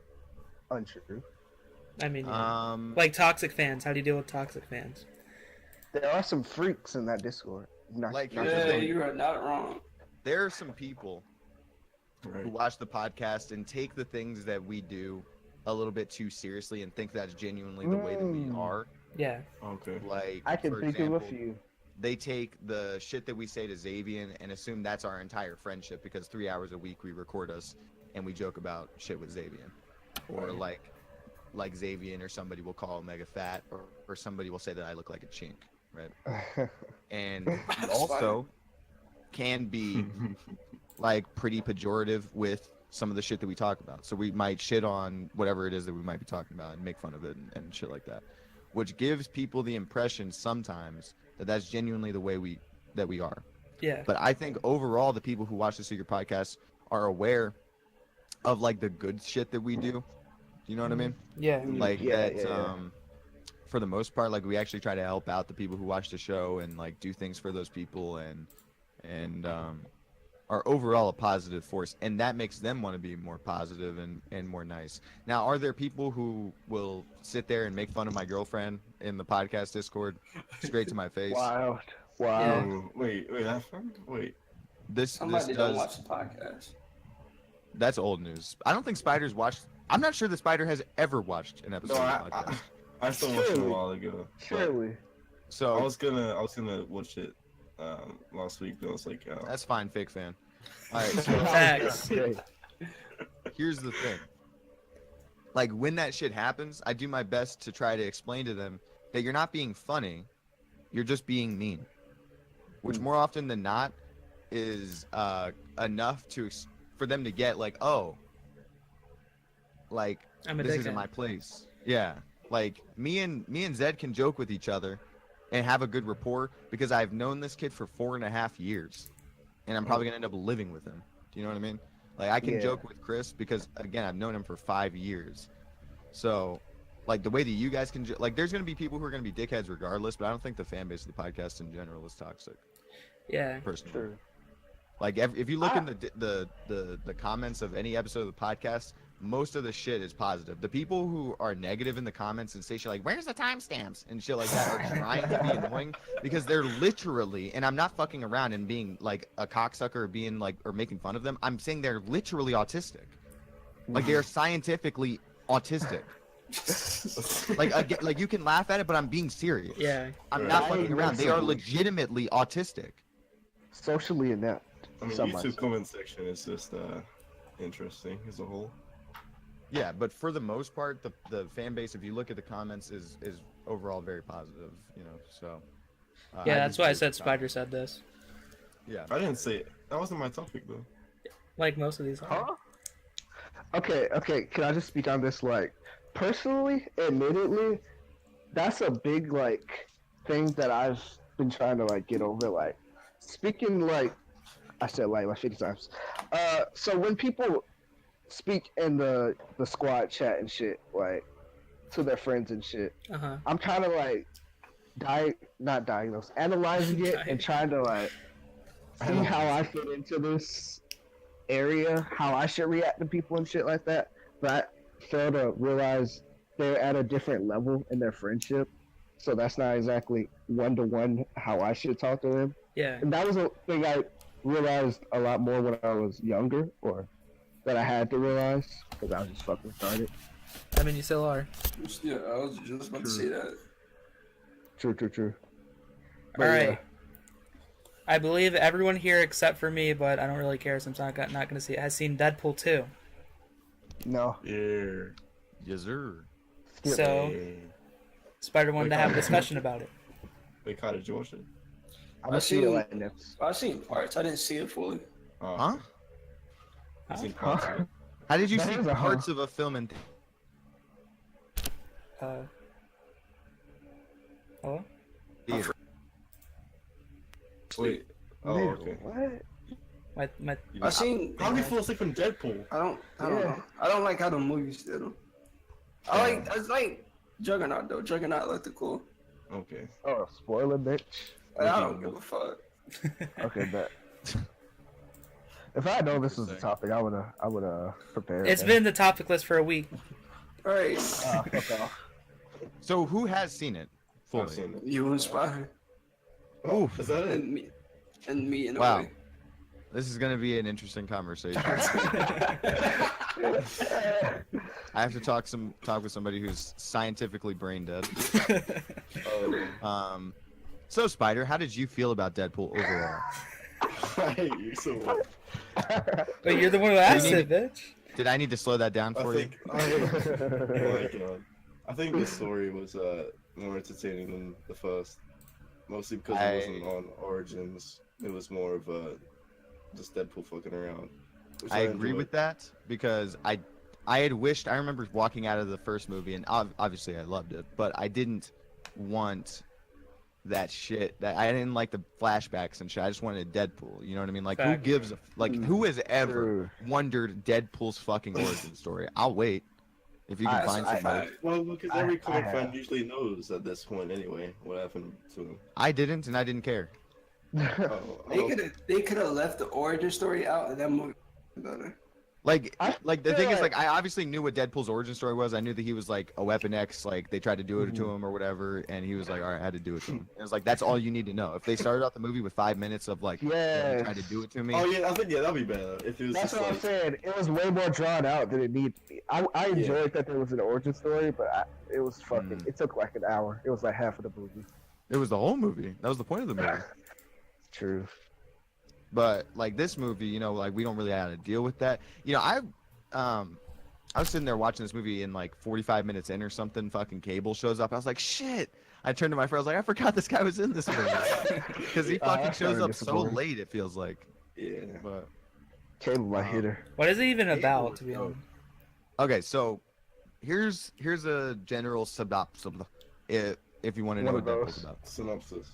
untrue. I mean, yeah. Like toxic fans. How do you deal with toxic fans? There are some freaks in that Discord. Like, Yeah, you are not wrong. there are some people who Right. watch the podcast and take the things that we do a little bit too seriously and think that's genuinely the way that we are. Yeah. Okay. Like, I can for think example, of a few. they take the shit that we say to Xavier and assume that's our entire friendship because 3 hours a week we record us and we joke about shit with Xavier. Or like Xavier or somebody will call mega fat or somebody will say that I look like a chink, right? And we also can be like pretty pejorative with some of the shit that we talk about. So we might shit on whatever it is that we might be talking about and make fun of it and shit like that, which gives people the impression sometimes that that's genuinely the way we are. Yeah. But I think overall the people who watch the Secret Podcast are aware of like the good shit that we do. You know what I mean? Yeah. Like Yeah, that yeah. For the most part, like we actually try to help out the people who watch the show and like do things for those people and are overall a positive force, and that makes them want to be more positive and more nice. Now, are there people who will sit there and make fun of my girlfriend in the podcast Discord straight to my face? Wow. Oh, wait, that fun? Wait. This Somebody don't does watch the podcast. that's old news. I don't think Spider's watched. I'm not sure that Spider has ever watched an episode No, of the podcast. I still watched it a while ago. but Surely. So I was gonna watch it last week, but I was like, that's fine, fake fan. All right, so Facts. Okay. here's the thing. Like when that shit happens, I do my best to try to explain to them that you're not being funny, you're just being mean. Which more often than not is enough for them to get like, oh, like I'm a this isn't dickhead. my place. Yeah, like me and Zed can joke with each other and have a good rapport because I've known this kid for 4.5 years, and I'm probably gonna end up living with him. Do you know what I mean? Like I can Yeah. joke with Chris because again I've known him for 5 years. So, like the way that you guys can like, there's gonna be people who are gonna be dickheads regardless, but I don't think the fan base of the podcast in general is toxic. Yeah. Personally, True. like if you look in the comments of any episode of the podcast, most of the shit is positive. The people who are negative in the comments and say shit like, where's the timestamps and shit like that are trying to be annoying because they're literally, and I'm not fucking around and being like a cocksucker or being like, or making fun of them. I'm saying they're literally autistic. Like they are scientifically autistic. Like you can laugh at it, but I'm being serious. Yeah. I'm not I fucking agree around. They are with you. legitimately autistic. Socially inept. I mean, So much. YouTube comment section is just interesting as a whole. Yeah, but for the most part, the fan base, if you look at the comments, is overall very positive. You know, so. Yeah, I that's just why I think said it's Spider said this. Yeah. I didn't say it. That wasn't my topic though. Like most of these. are. Huh? Okay. Can I just speak on this? Like, personally, admittedly, that's a big like thing that I've been trying to like get over. Like, speaking like I said like 50 times. So when people speak in the squad chat and shit, like to their friends and shit, Uh-huh. I'm kind of like, not diagnose, analyzing it and trying to like see how I fit into this area, how I should react to people and shit like that. But I fail to realize they're at a different level in their friendship, so that's not exactly one-to-one how I should talk to them. Yeah. And that was a thing I realized a lot more when I was younger, or that I had to realize because I was just fucking retarded. I mean, you still are. Yeah, I was just about to say that. True. All right. I believe everyone here except for me, but I don't really care since I'm not going to see it, has seen Deadpool 2. No. Yeah. Yes, sir. So, Spider wanted to have a discussion about it. They kind of George it. I'm gonna see it like next. I seen parts. I didn't see it fully. Huh? I seen parts of it. How did you That see is a parts of a film in Hello? theater? Wait. Oh, okay. What? My I seen. How do you fall asleep from Deadpool? I don't know. I don't like how the movies did them. I like Juggernaut though. Juggernaut looked cool. Okay. Oh, spoiler, bitch. Like, I don't give a fuck. Okay, bet. If I know this was the topic, I would prepare. It's been the topic list for a week. Alright. Fuck off. So who has seen it I've fully? seen it. You and Spider. Oh, is that it? And me in a Wow. way. This is gonna be an interesting conversation. I have to talk with somebody who's scientifically brain dead. Oh, So Spider, how did you feel about Deadpool overall? I hate you so much. But you're the one who asked You it, bitch. Did I need to slow that down I for think. Oh my god. I think the story was more entertaining than the first, mostly because it wasn't on Origins. It was more of just Deadpool fucking around. Which I agree enjoyed. with that because I had wished. I remember walking out of the first movie, and obviously I loved it, but I didn't want that shit. That I didn't like the flashbacks and shit. I just wanted Deadpool. You know what I mean? Like, who Fact. gives a who has ever True. wondered Deadpool's fucking origin story? I'll wait if you can find somebody. Well, because every comic I fan have. usually knows at this point anyway what happened to him. I didn't, and I didn't care. Oh, They could have left the origin story out of that movie better. Like I the feel thing is, like- like, I obviously knew what Deadpool's origin story was. I knew that he was like a Weapon X, like they tried to do it to him or whatever, and he was like, all right, I had to do it to him. And it was like, that's all you need to know. If they started out the movie with 5 minutes of like, Yes. they tried to do it to me. Oh yeah, I think that'd be better if it was That's just what I'm like, saying. It was way more drawn out than it needed to be. I enjoyed that there was an origin story, but it was fucking. It took like an hour. It was like half of the movie. It was the whole movie. That was the point of the movie. True. But like this movie, you know, like we don't really have to deal with that. You know, I was sitting there watching this movie and like 45 minutes in or something, fucking Cable shows up. I was like, shit. I turned to my friend. I was like, I forgot this guy was in this movie because he fucking that's shows kinda up so disappointing. late. It feels like. yeah. But Cable my hitter. What is it even about, was to be dope. honest? okay, so here's a general synopsis if you want to know One what of Deadpool's those. about. Synopsis.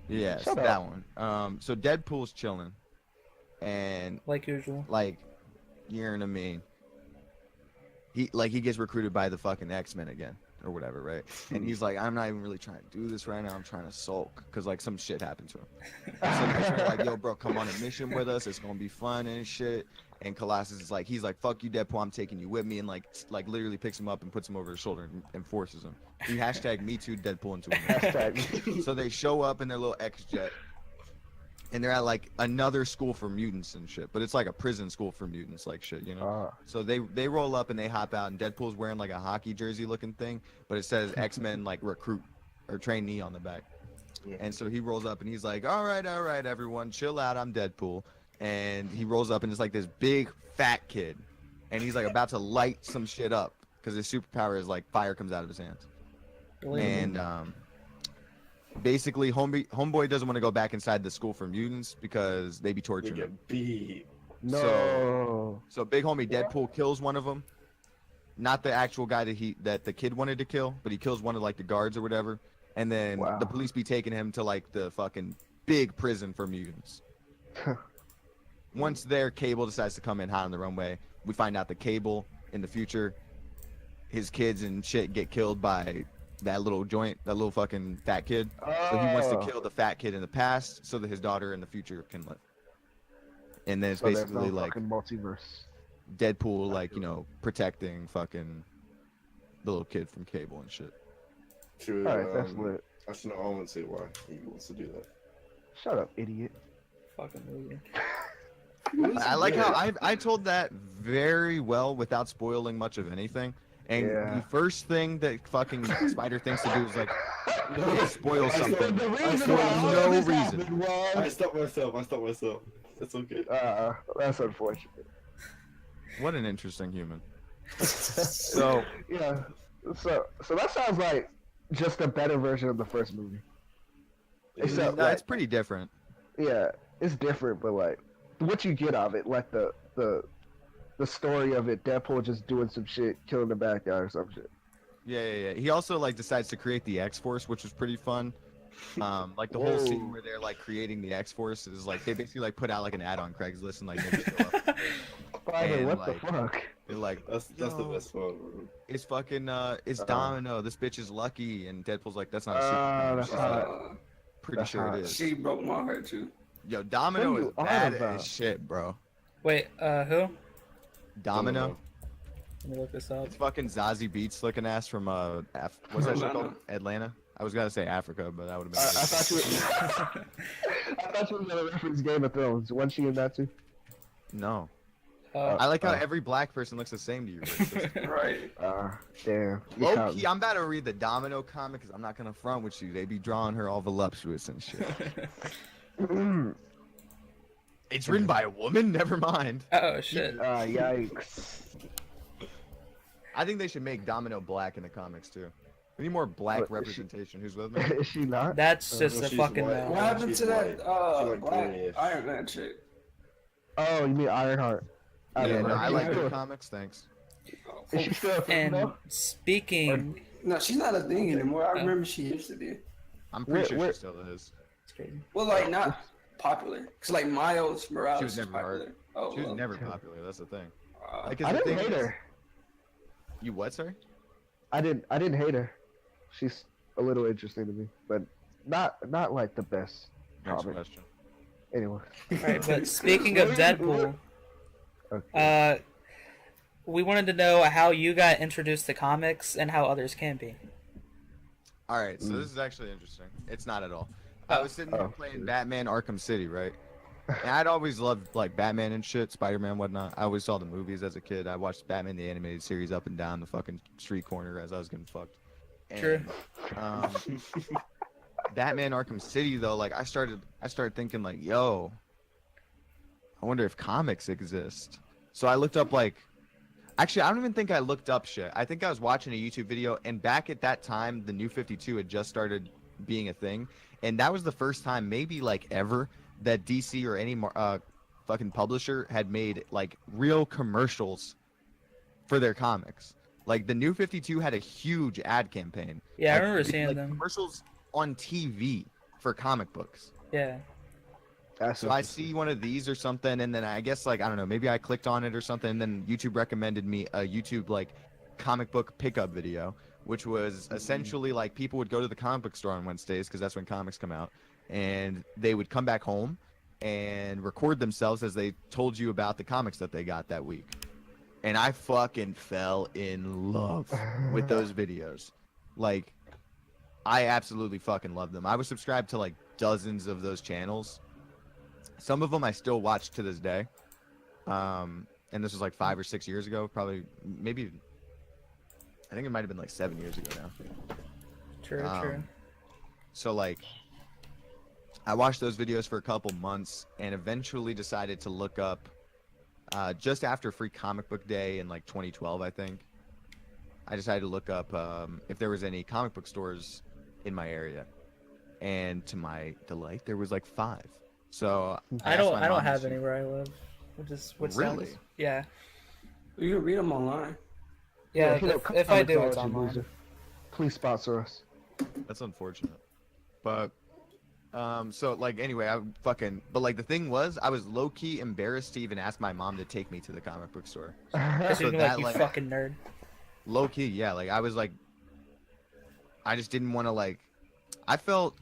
Yes, Shut that up. one. So Deadpool's chilling, and Like usual. like, you know what I mean. He gets recruited by the fucking X-Men again or whatever, right? And he's like, I'm not even really trying to do this right now. I'm trying to sulk because like some shit happened to him. And so the X-Men are like, yo, bro, come on a mission with us. It's gonna be fun and shit. And Colossus is like, he's like, fuck you, Deadpool. I'm taking you with me, and like literally picks him up and puts him over his shoulder and forces him. He hashtag me too Deadpool into him. Hashtag. So they show up in their little X-Jet, and they're at like another school for mutants and shit, but it's like a prison school for mutants, like shit, you know. So they roll up and they hop out, and Deadpool's wearing like a hockey jersey looking thing, but it says X-Men like recruit or trainee on the back. Yeah. And so he rolls up and he's like, all right, everyone, chill out. I'm Deadpool. And he rolls up and it's like this big fat kid, and he's like about to light some shit up because his superpower is like fire comes out of his hands. And basically homeboy doesn't want to go back inside the school for mutants because they be They torturing him. get beat. No. So big homie Deadpool kills one of them, not the actual guy that the kid wanted to kill, but he kills one of like the guards or whatever. And then Wow. the police be taking him to like the fucking big prison for mutants. Once there, Cable decides to come in hot on the runway. We find out the Cable in the future, his kids and shit get killed by that little joint, that little fucking fat kid. So he wants to Oh. kill the fat kid in the past so that his daughter in the future can live. And then it's So there's basically no like fucking multiverse. Deadpool, like, you know, protecting fucking the little kid from Cable and shit. True. Alright, that's lit. Actually, no, I won't say why he wants to do that. Shut up, idiot. Fucking movie. I like how I told that very well without spoiling much of anything. And Yeah. the first thing that fucking Spider thinks to do is like spoil I something The I reason saw why all no this reason. happened I was... stopped myself. It's okay. That's unfortunate. What an interesting human. So Yeah. So that sounds like just a better version of the first movie. Except, no, like, it's pretty different. yeah, it's different, but like what you get of it, like the story of it, Deadpool just doing some shit, killing the bad guy or some shit. Yeah. He also like decides to create the X-Force, which was pretty fun. Like the whole scene Whoa. where they're like creating the X-Force is like they basically like put out like an ad on Craigslist and like niggas show up. Spider, And, what like, the fuck? They're like, That's the "Yo, best one, bro. it's fucking it's Uh, Domino. This bitch is lucky." And Deadpool's like, "That's not a that's superpower." She's hot. like, Uh, pretty That's sure hot. it is. she broke my heart too. Yo, Domino What are is you on bad about? as shit, bro. Wait, who? Domino. Let me look this up. It's fucking Zazie Beetz looking ass from what's that shit called? Atlanta. I was gonna say Africa, but that would have been. I thought you were, I thought you were gonna reference Game of Thrones. Wasn't she in that too? No. Oh, I like how every black person looks the same to you. Racist. Right. Damn. You Low counting. key, I'm about to read the Domino comic because I'm not gonna front with you. They be drawing her all voluptuous and shit. It's written by a woman. Never mind. oh shit. Yikes. I think they should make Domino black in the comics too. We need more black What, is she- representation. Who's with me? Is she not? That's just no, a she's fucking white. no. What happened she's to that white. She like black greenish. Iron Man chick? Oh, you mean Ironheart? Yeah, don't no, know. I like She's the still- comics. Thanks. Is she still a thing And though? speaking, No, she's not a thing anymore. I Oh. remember she used to be. I'm pretty sure Where- she still is. it's crazy. Well, like not popular. Cause like Miles Morales She was is never popular. hard. Oh, She was well. never popular. That's the thing. Like, 'cause I the didn't thing hate is- her. You what, sir? I didn't hate her. She's a little interesting to me, but not like the best Next comic. question. Anyway. Alright, but speaking of Deadpool, Okay. we wanted to know how you got introduced to comics and how others can be. All right, so this is actually interesting. It's not at all. I was sitting there playing Batman Arkham City, right? And I'd always loved like Batman and shit, Spider-Man, whatnot. I always saw the movies as a kid. I watched Batman the animated series up and down the fucking street corner as I was getting fucked. And, True. Um, Batman Arkham City though, like I started thinking like, yo, I wonder if comics exist. So I looked up like, actually I don't even think I looked up shit. I think I was watching a YouTube video, and back at that time, the New 52 had just started being a thing, and that was the first time, maybe like ever, that DC or any fucking publisher had made like real commercials for their comics. Like the New 52 had a huge ad campaign. Yeah, I Like, remember seeing like, them. commercials on TV for comic books. Yeah. That's So I see one of these or something, and then I guess like I don't know, maybe I clicked on it or something, and then YouTube recommended me a YouTube like comic book pickup video, which was essentially like people would go to the comic book store on Wednesdays because that's when comics come out, and they would come back home and record themselves as they told you about the comics that they got that week. And I fucking fell in love with those videos. Like, I absolutely fucking love them. I was subscribed to like dozens of those channels. Some of them I still watch to this day. And this was like 5 or 6 years ago, probably, maybe, I think it might have been like 7 years ago now. True, true. So like, I watched those videos for a couple months and eventually decided to look up, just after Free Comic Book Day in like 2012, I think. I decided to look up if there was any comic book stores in my area, and to my delight, there was like 5. So I asked don't my mom have if she- any where I live. Which Really? sounds, yeah. You can read them online. Yeah, hit up if I do, Comicsology, it's online. loser. Please sponsor us. That's unfortunate. But so like anyway, but like the thing was, I was low key embarrassed to even ask my mom to take me to the comic book store. Because So you'd be like, that, you like- fucking nerd. Low key, yeah. Like I was like, I just didn't want to like. I felt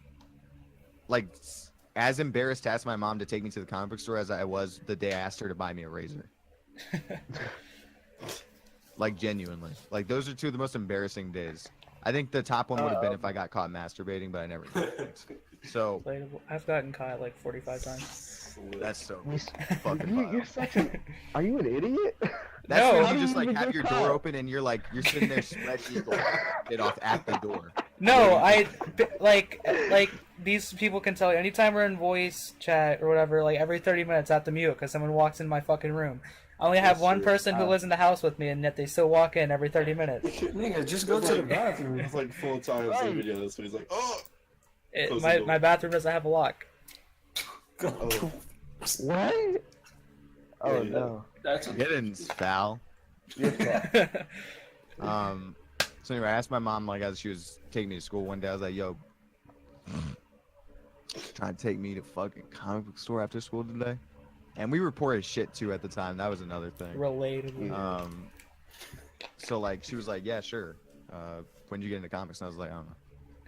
like as embarrassed to ask my mom to take me to the comic book store as I was the day I asked her to buy me a razor. Like genuinely, like those are two of the most embarrassing days. I think the top one would have been if I got caught masturbating, but I never did. So Relatable. I've gotten caught like 45 times. that's so You, fucking you're wild. such a. Are you an idiot? That's No. when How you do just you like even have get your caught? door open and you're sitting there spread eagle, get off at the door. No, like these people can tell you anytime we're in voice chat or whatever, like every 30 minutes I have to mute because someone walks in my fucking room. I only have That's one true. person who lives in the house with me, and yet they still walk in every 30 minutes. Nigga, just go to the bathroom. It's like 4 times in the video. So he's like, oh. Close the door. My bathroom doesn't have a lock. Oh. What? Oh Yeah. no. That's Geddon's foul. You're fat. So anyway, I asked my mom like as she was taking me to school one day, I was like, "Yo, trying to take me to fucking comic book store after school today?" And we were poor as shit too at the time. That was another thing. Relatable. So like she was like, "Yeah, sure. When did you get into comics?" And I was like, "I don't know."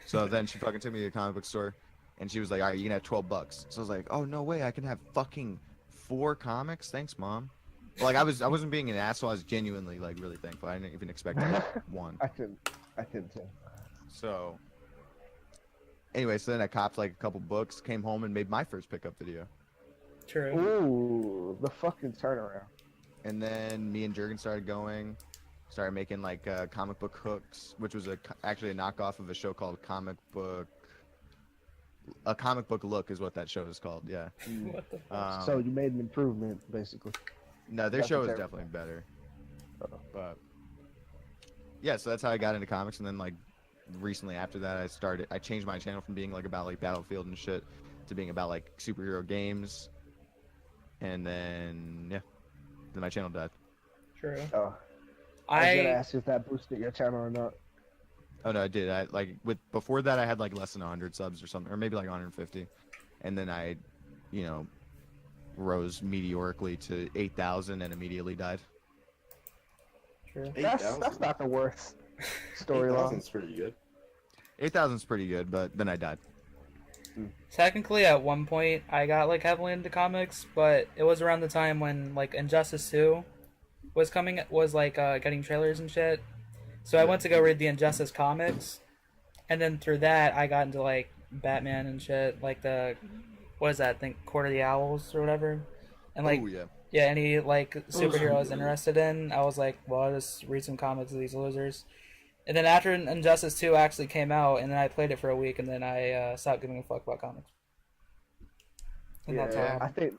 So then she fucking took me to the comic book store, and she was like, "All right, you can have $12." So I was like, "Oh no way, I can have fucking 4 comics? Thanks, mom." Like I wasn't being an asshole. I was genuinely like really thankful. I didn't even expect one. I couldn't tell. So anyway, so then I copped like a couple books, came home and made my first pickup video. True. Ooh, the fucking turnaround. And then me and Jurgen started making like comic book hooks, which was actually a knockoff of a show called A Comic Book Look is what that show is called. Yeah. What the fuck? So you made an improvement, basically. No, their That's show is terrible. definitely better. Uh-oh. But yeah, so that's how I got into comics, and then like recently after that, I changed my channel from being like about like Battlefield and shit to being about like superhero games, and then then my channel died. True. Oh, I was gonna I ask if that boosted your channel or not. Oh no, I did. I like before that I had like less than 100 subs or something, or maybe like 150, and then I, rose meteorically to 8,000 and immediately died. true. That's 8,000. not the worst storyline. 8,000's pretty good. 8,000's pretty good, but then I died. Technically, at one point, I got like heavily into comics, but it was around the time when like Injustice 2 was getting trailers and shit. So I went to go read the Injustice comics, and then through that I got into like Batman and shit, like what is that? I think Court of the Owls or whatever. And like Oh yeah. yeah, any like superhero I was interested in, I was like, well, I'll just read some comics of these losers. And then after Injustice 2 actually came out, and then I played it for a week, and then I stopped giving a fuck about comics. And that's how it Yeah, happened.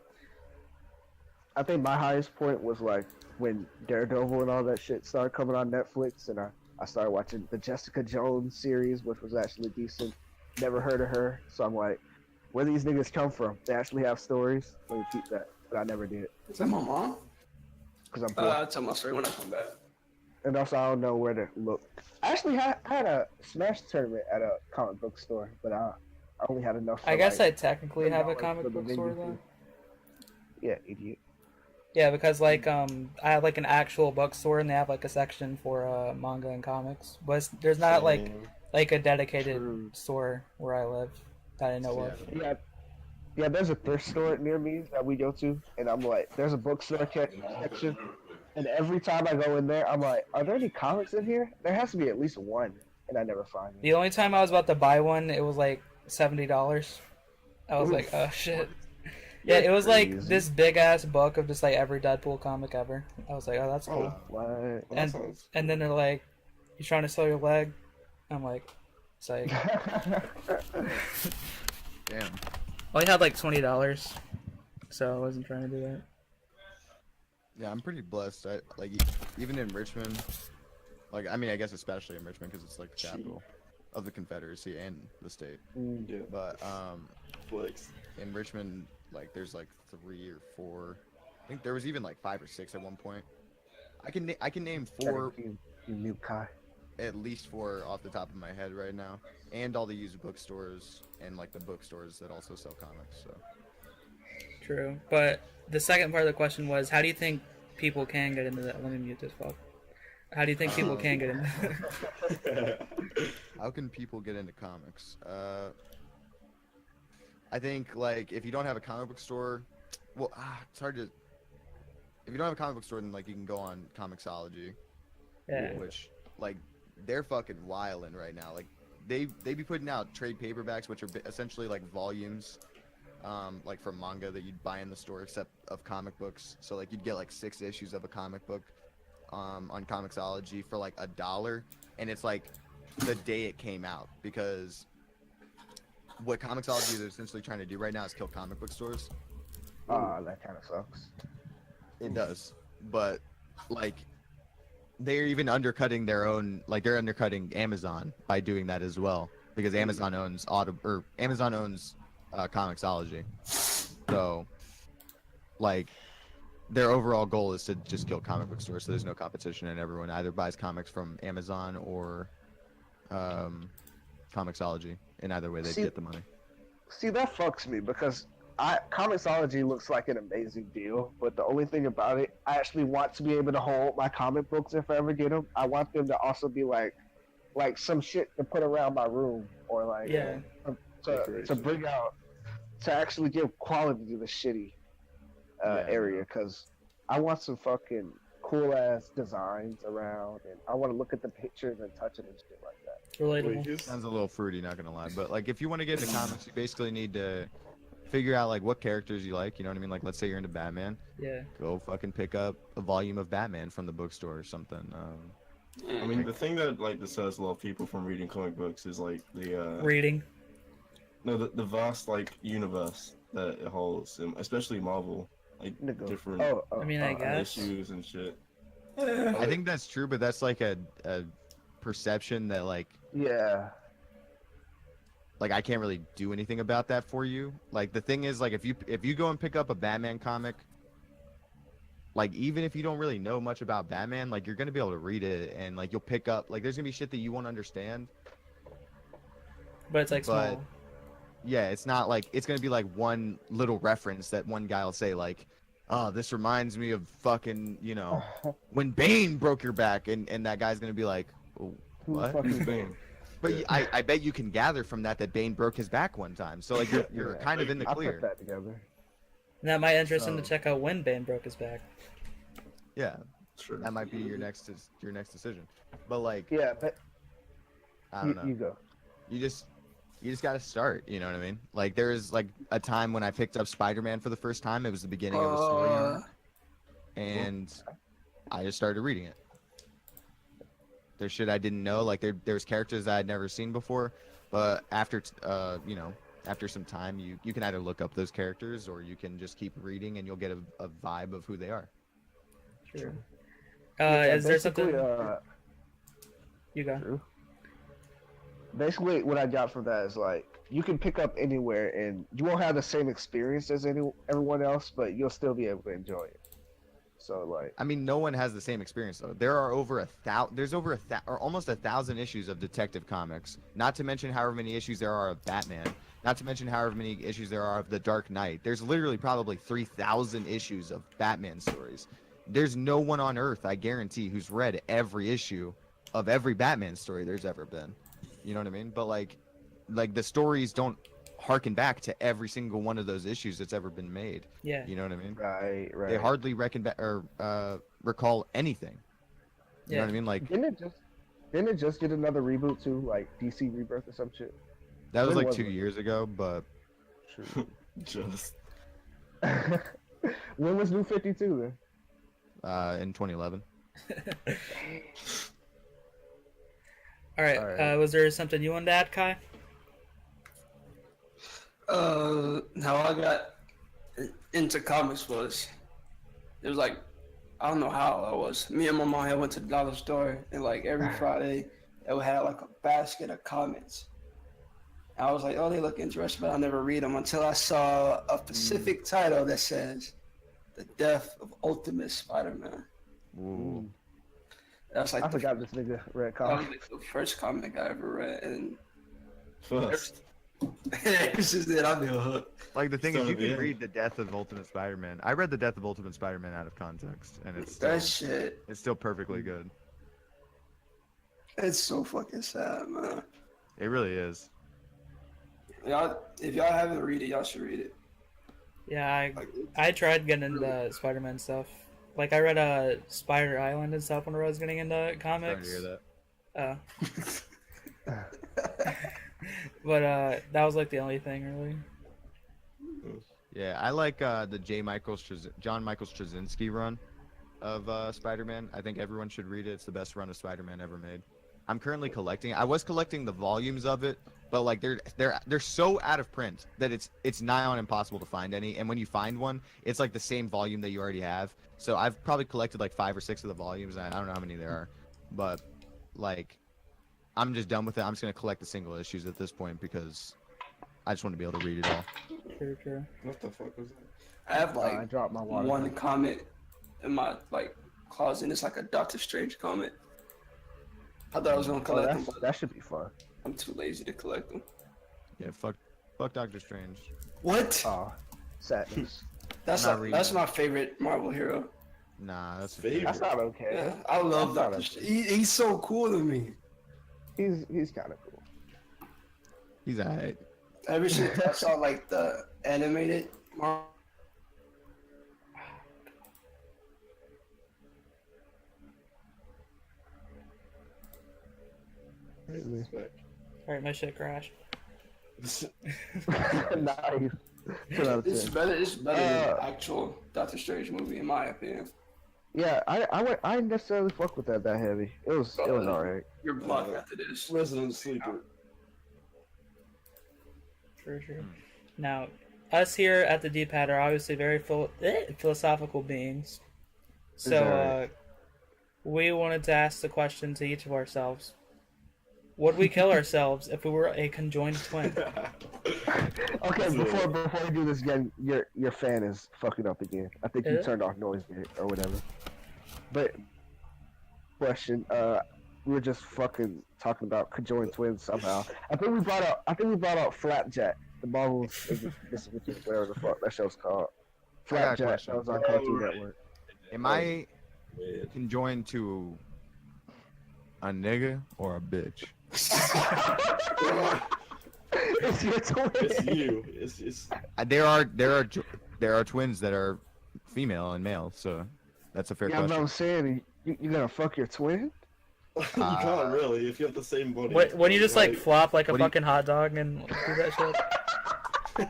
I think my highest point was like when Daredevil and all that shit started coming on Netflix, and I started watching the Jessica Jones series, which was actually decent. Never heard of her, so I'm like, where these niggas come from? They actually have stories. Let me keep that, but I never did Is that my mom? because I'm poor, I'll tell my story when I come back. and also I don't know where to look. I actually had a Smash tournament at a comic book store, but I only had enough. I guess like, I technically have a $10 comic for the book store vending though. fee. Yeah, idiot. Yeah, because like I have like an actual bookstore, and they have like a section for manga and comics, but there's not like a dedicated True. store where I live that I know of. Yeah, there's a thrift store near me that we go to, and I'm like, there's a bookstore section, and every time I go in there, I'm like, are there any comics in here? There has to be at least one, and I never find it. The only time I was about to buy one, it was like $70. I was Oof. like, oh shit. Yeah, it was like Crazy. this big ass book of just like every Deadpool comic ever. I was like, oh, that's cool. What? Well, that And- sounds And then they're like, you trying to sell your leg? I'm like, psych. Damn. Well, I had like $20, so I wasn't trying to do that. Yeah, I'm pretty blessed. Even in Richmond, like I mean, I guess especially in Richmond because it's like the capital of the Confederacy and the state. yeah, But flex. in Richmond, like there's like 3 or 4. I think there was even like 5 or 6 at one point. I can name 4, you new Kai. at least 4 off the top of my head right now, and all the used bookstores and like the bookstores that also sell comics. So True. But the second part of the question was, how do you think people can get into that? Let me mute this fuck. How do you think people can get into How can people get into comics? I think like if you don't have a comic book store, well, it's hard to. If you don't have a comic book store, then like you can go on Comixology, Yeah. which like they're fucking wildin' right now. Like they be putting out trade paperbacks, which are essentially like volumes, like from manga that you'd buy in the store, except of comic books. So like you'd get like 6 issues of a comic book, on Comixology for like $1, and it's like the day it came out, because what Comixology is essentially trying to do right now is kill comic book stores. That kind of sucks. It does, but like they're even undercutting their own, like they're undercutting Amazon by doing that as well, because Amazon owns Comixology. So like their overall goal is to just kill comic book stores, so there's no competition, and everyone either buys comics from Amazon or Comixology. In either way, they get the money. See, that fucks me because Comixology looks like an amazing deal, but the only thing about it, I actually want to be able to hold my comic books if I ever get them. I want them to also be like some shit to put around my room, or like to bring out, to actually give quality to the shitty area, because I want some fucking cool ass designs around, and I want to look at the pictures and touch it and shit like that. Relatable. Sounds a little fruity, not gonna lie, but like if you want to get into comics, you basically need to figure out like what characters you like. You know what I mean? Like let's say you're into Batman. Yeah. Go fucking pick up a volume of Batman from the bookstore or something. I mean, the thing that like dissuades a lot of people from reading comic books is like the Reading. no, the vast like universe that it holds, especially Marvel, like different I mean, I guess. issues and shit. I think that's true, but that's like a perception that like like I can't really do anything about that for you. Like the thing is, like if you go and pick up a Batman comic, like even if you don't really know much about Batman, like you're gonna be able to read it, and like you'll pick up, like there's gonna be shit that you won't understand. But it's like small. Yeah, it's not like it's gonna be like one little reference that one guy will say, like, oh, this reminds me of fucking, you know, when Bane broke your back, and that guy's gonna be like, oh, what? Who's Bane? But I bet you can gather from that Bane broke his back one time. So like you're kind of in the clear. I put that together. And that might interest him to check out when Bane broke his back. Yeah, Sure. that might be your next decision. But like, but I don't know. You go. You just got to start. You know what I mean? Like there is like a time when I picked up Spider-Man for the first time. It was the beginning of a story arc, and I just started reading it. There's shit I didn't know. Like there's characters that I'd never seen before, but after after some time, you can either look up those characters or you can just keep reading, and you'll get a vibe of who they are. True. Is there something? You go. True. Basically, what I got from that is like you can pick up anywhere, and you won't have the same experience as everyone else, but you'll still be able to enjoy it. So like, I mean, no one has the same experience though. There are almost 1,000 issues of Detective Comics. Not to mention however many issues there are of Batman. Not to mention however many issues there are of The Dark Knight. There's literally probably 3,000 issues of Batman stories. There's no one on Earth, I guarantee, who's read every issue of every Batman story there's ever been. You know what I mean? But like the stories don't harken back to every single one of those issues that's ever been made. Yeah. You know what I mean? right. They hardly recall anything. You know what I mean? Like Didn't it just get another reboot too, like DC Rebirth or some shit? that was When like was 2 it? years ago, but Just When was New 52 then? in 2011. All right. Alright. Was there something you wanted to add, Kai? How I got into comics was, it was like, I don't know how I was. Me and my mom had went to the dollar store, and like every Friday, they would have like a basket of comics. And I was like, oh, they look interesting, but I'll never read them until I saw a specific title that says, "The Death of Ultimate Spider-Man." Ooh. That's like I forgot this nigga read that was comics. like the first comic I ever read, and first. it's just that I've been hooked. Like the thing is, Son you of a can bitch. read The Death of Ultimate Spider-Man. I read The Death of Ultimate Spider-Man out of context, and it's still, That shit, it's still perfectly good. it's so fucking sad, man. It really is. Y'all, if y'all haven't read it, y'all should read it. Yeah, Like, I tried getting into Spider-Man stuff. Like I read Spider Island and stuff when I was getting into Sorry to comics. hear that. But that was like the only thing really. Yeah, I like the John Michael Straczynski run of Spider-Man. I think everyone should read it. It's the best run of Spider-Man ever made. I'm currently collecting. I was collecting the volumes of it, but like they're so out of print that it's nigh on impossible to find any. And when you find one, it's like the same volume that you already have. So I've probably collected like 5 or 6 of the volumes. I don't know how many there are, but like I'm just done with it. I'm just gonna collect the single issues at this point because I just want to be able to read it all. True. What the fuck was that? I have I like dropped my water. one comment in my like closet. And it's like a Doctor Strange comment. I thought I was gonna collect them, but that should be fun. I'm too lazy to collect them. Yeah, fuck Doctor Strange. What? Oh, sadness. That's I'm not reading that's it. my favorite Marvel hero. Nah, that's Favorite. That's not okay. Yeah, I love That's not Doctor Strange. He's so cool to me. He's kind of cool. He's alright. Ever since I saw like the animated Marvel. Respect. All right, my shit crashed. Nice. 10 out of It's 10. better. It's better than the actual Doctor Strange movie, in my opinion. Yeah, I didn't necessarily fuck with that heavy. It was alright. You're blocked after this. Resident Sleeper. True. Now, us here at the D-Pad are obviously very philosophical beings. So, Exactly. we wanted to ask the question to each of ourselves. Would we kill ourselves if we were a conjoined twin? Okay, before we do this again, your fan is fucking up again. I think you Is it? turned off noise gate or whatever. But question, we were just fucking talking about conjoined twins somehow. I think we brought out Flapjack, the Marvel's whatever the fuck that show's called. I got a Flapjack, question. that was on Cartoon Network. Am I Weird. conjoined to a nigga or a bitch? It's your twin. It's you. It's There are twins that are female and male, so that's a fair Yeah, but question. I'm saying, you gonna fuck your twin? you can't really if you have the same body. When you just like flop like a what do you- fucking hot dog and do that shit?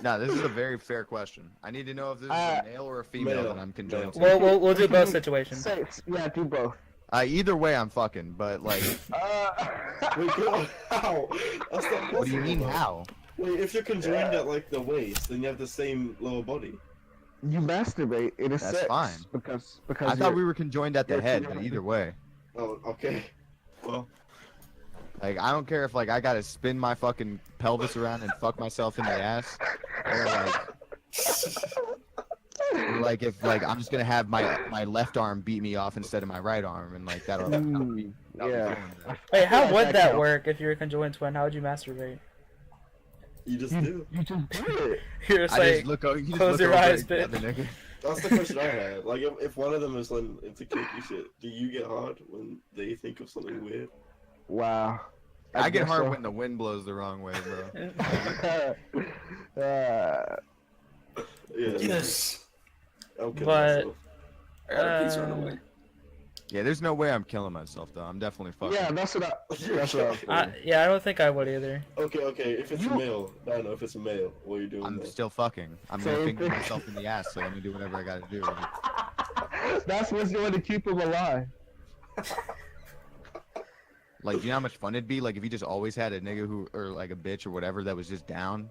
No, this is a very fair question. I need to know if this is a male or a female male. that I'm conjoined to. We'll do both situations. Yeah, do both. Either way, I'm fucking. But like, Wait, go- how? That's not possible. what do you mean though. how? Wait, if you're conjoined at like the waist, then you have the same lower body. You masturbate in a That's sex fine. because I thought we were conjoined at the you're head, conjoined. but either way, Oh, okay. Well, like I don't care if like I gotta spin my fucking pelvis around and fuck myself in the ass, or like if like I'm just gonna have my left arm beat me off instead of my right arm, and like that'll be yeah. feeling good. Wait, how like would that that counts. work if you're a conjoined twin? How would you masturbate? you just do. You just do it. You're just I like, just look over. You just close look your over eyes, at the other bitch. nigga. That's the question I had. Like, if one of them is like, into kinky shit, do you get hard when they think of something weird? Wow. I get guess hard so. when the wind blows the wrong way, bro. Yeah. Yes. Okay. But- I got a pizza on the way. Yeah, there's no way I'm killing myself though. I'm definitely fucking. yeah, that's what I. yeah, I don't think I would either. Okay. If it's a male, I don't know. If it's a male, what are you doing? I'm there? still fucking. I'm gonna Same finger thing. myself in the ass, so let me do whatever I gotta do. That's what's going to keep him alive. Like, do you know how much fun it'd be? Like, if you just always had a nigga who, or like a bitch or whatever that was just down,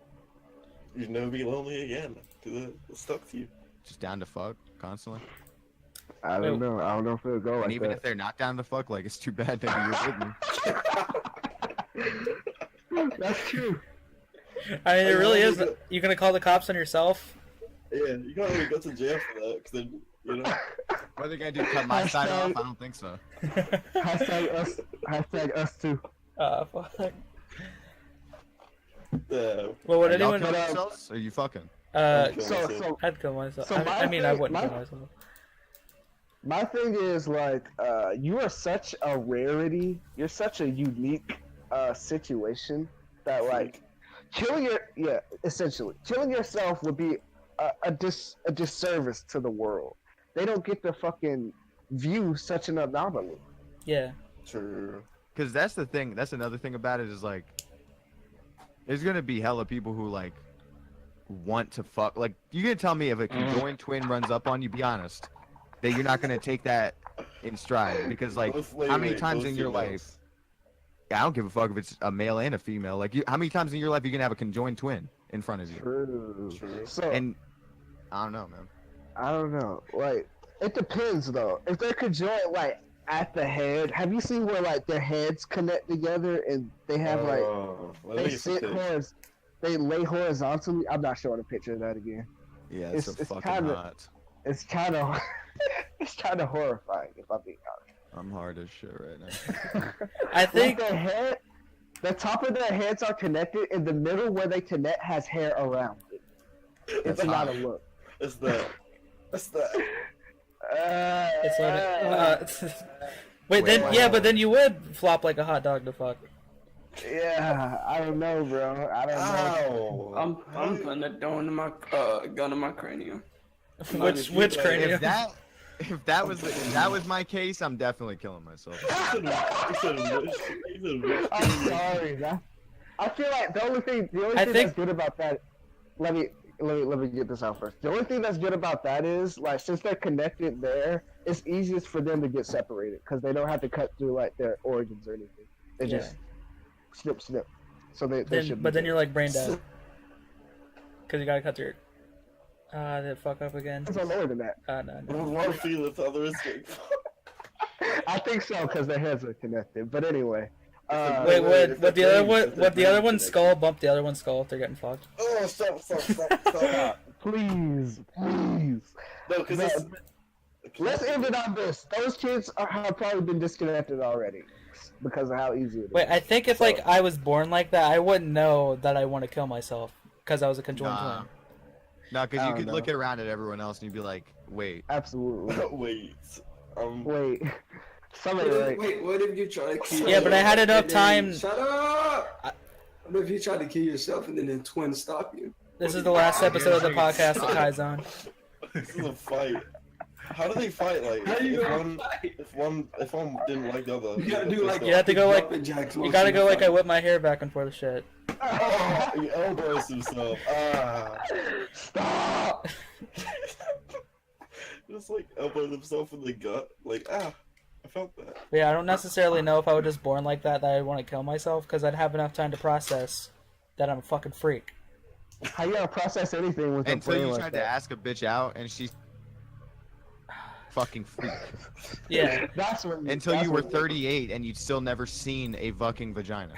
You'd never be lonely again. It's stuck to you. just down to fuck constantly. I don't know. I don't know if it'll go And like even that. if they're not down to fuck, like, it's too bad that you're with me. That's true. I mean, it Hey, really how is. is it- You gonna call the cops on yourself? Yeah, you can't really go to jail for that, because then, you know. What are they gonna do? Cut my side off? I don't think so. Hashtag us. Hashtag us too. Fuck. Yeah. Well, would Are y'all anyone? killing yourselves? Or are you fucking? So I'd kill myself. So I mean, I wouldn't my- kill myself. my thing is like, you are such a rarity. You're such a unique situation that like essentially killing yourself would be a disservice to the world. They don't get to fucking view such an anomaly. Yeah. True. Because that's the thing. That's another thing about it is like, there's gonna be hella people who like want to fuck. Like, you gonna tell me if a conjoined twin runs up on you? Be honest, that you're not gonna take that in stride because like, how many times in your life? I don't give a fuck if it's a male and a female. Like, how many times in your life are you gonna have a conjoined twin in front of you? True. So, And I don't know, man. I don't know. Like, it depends though. If they're conjoined, like at the head, have you seen where like their heads connect together and they have like they lay horizontally? I'm not showing a picture of that again. Yeah, it's fucking kinda, hot. It's kind of it's kind of horrifying if I'm being honest. I'm hard as shit right now. I think like the top of their heads are connected, and the middle where they connect has hair around it. It's not a look. It's that. It's that. it's like but then you would flop like a hot dog to fuck. Yeah, I don't know, bro. I don't know. I'm putting that gun in my cranium. Which cranium? If that was my case, I'm definitely killing myself. I'm sorry, man. I feel like the only thing that's good about that. Let me get this out first. The only thing that's good about that is like since they're connected there, it's easiest for them to get separated because they don't have to cut through like their organs or anything. They just snip. So they should. But then you're like brain dead because you gotta cut through. Did it fuck up again? It's lower than that. No. One feel if the other is getting I think so because their heads are connected. But anyway. Wait, would the other one's skull bump the other one's skull if they're getting fucked? Oh, stop. Please. No, because let's end it on this. Those kids have probably been disconnected already because of how easy it is. Wait, I think if like I was born like that, I wouldn't know that I want to kill myself because I was a conjoined twin. No, because you could look around at everyone else and you'd be like, wait. Absolutely. Wait. Wait. Wait, what if you try to kill Yeah, but I had enough time. Shut up! What if you try to kill yourself and then the twin stop you? This is the last episode of the podcast that Kai's on. This is a fight. How do they fight? Like, if one didn't like the other, you gotta do like you have to go like you gotta go like I whip my hair back and forth. Shit. Oh, he elbows himself. Stop! Just like elbowed himself in the gut. Like I felt that. But yeah, I don't necessarily know if I was just born like that I'd want to kill myself because I'd have enough time to process that I'm a fucking freak. How you gonna process anything with until you like tried to ask a bitch out and she's fucking freak. Yeah. Until you were 38 and you'd still never seen a fucking vagina.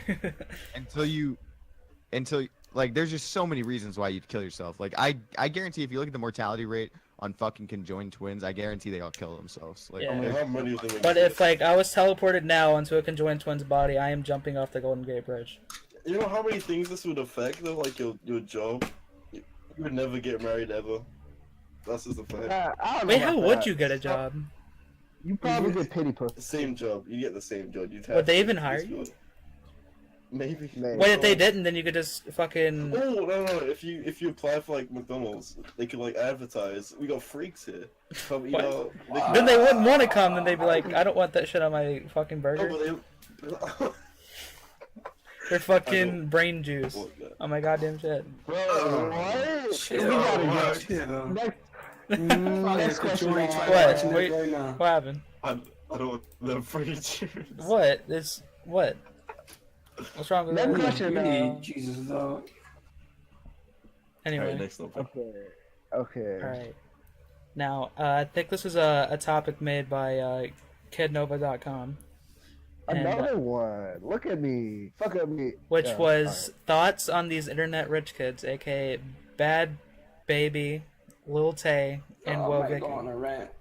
until like there's just so many reasons why you'd kill yourself. Like I guarantee if you look at the mortality rate on fucking conjoined twins, I guarantee they all kill themselves. Like, yeah. But if like I was teleported now onto a conjoined twin's body, I am jumping off the Golden Gate Bridge. You know how many things this would affect though? Like your job, you would never get married ever. That's just a fact. Wait, how would you get a job? You probably get pity pussy. The same job. You get the same job. Would they even hire you? Maybe. Wait, if they didn't, then you could just fucking. Oh no! If you apply for like McDonald's, they could like advertise. We got freaks here. Come eat out. Then they wouldn't want to come. Then they'd be like, I don't want that shit on my fucking burger. No, but They're fucking brain juice. Oh my goddamn shit. Bro, what? We gotta go. Next question. What happened? I don't know brain juice. What? It's what? What's wrong with that? Question. Jesus, dog. Anyway. Right, next topic. Okay. All right. Now, I think this is a topic made by kidnova.com. Another one. Look at me. Fuck at me. Which was thoughts on these internet rich kids, aka Bad Baby, Lil Tay, and Woe Vicky. On a rant.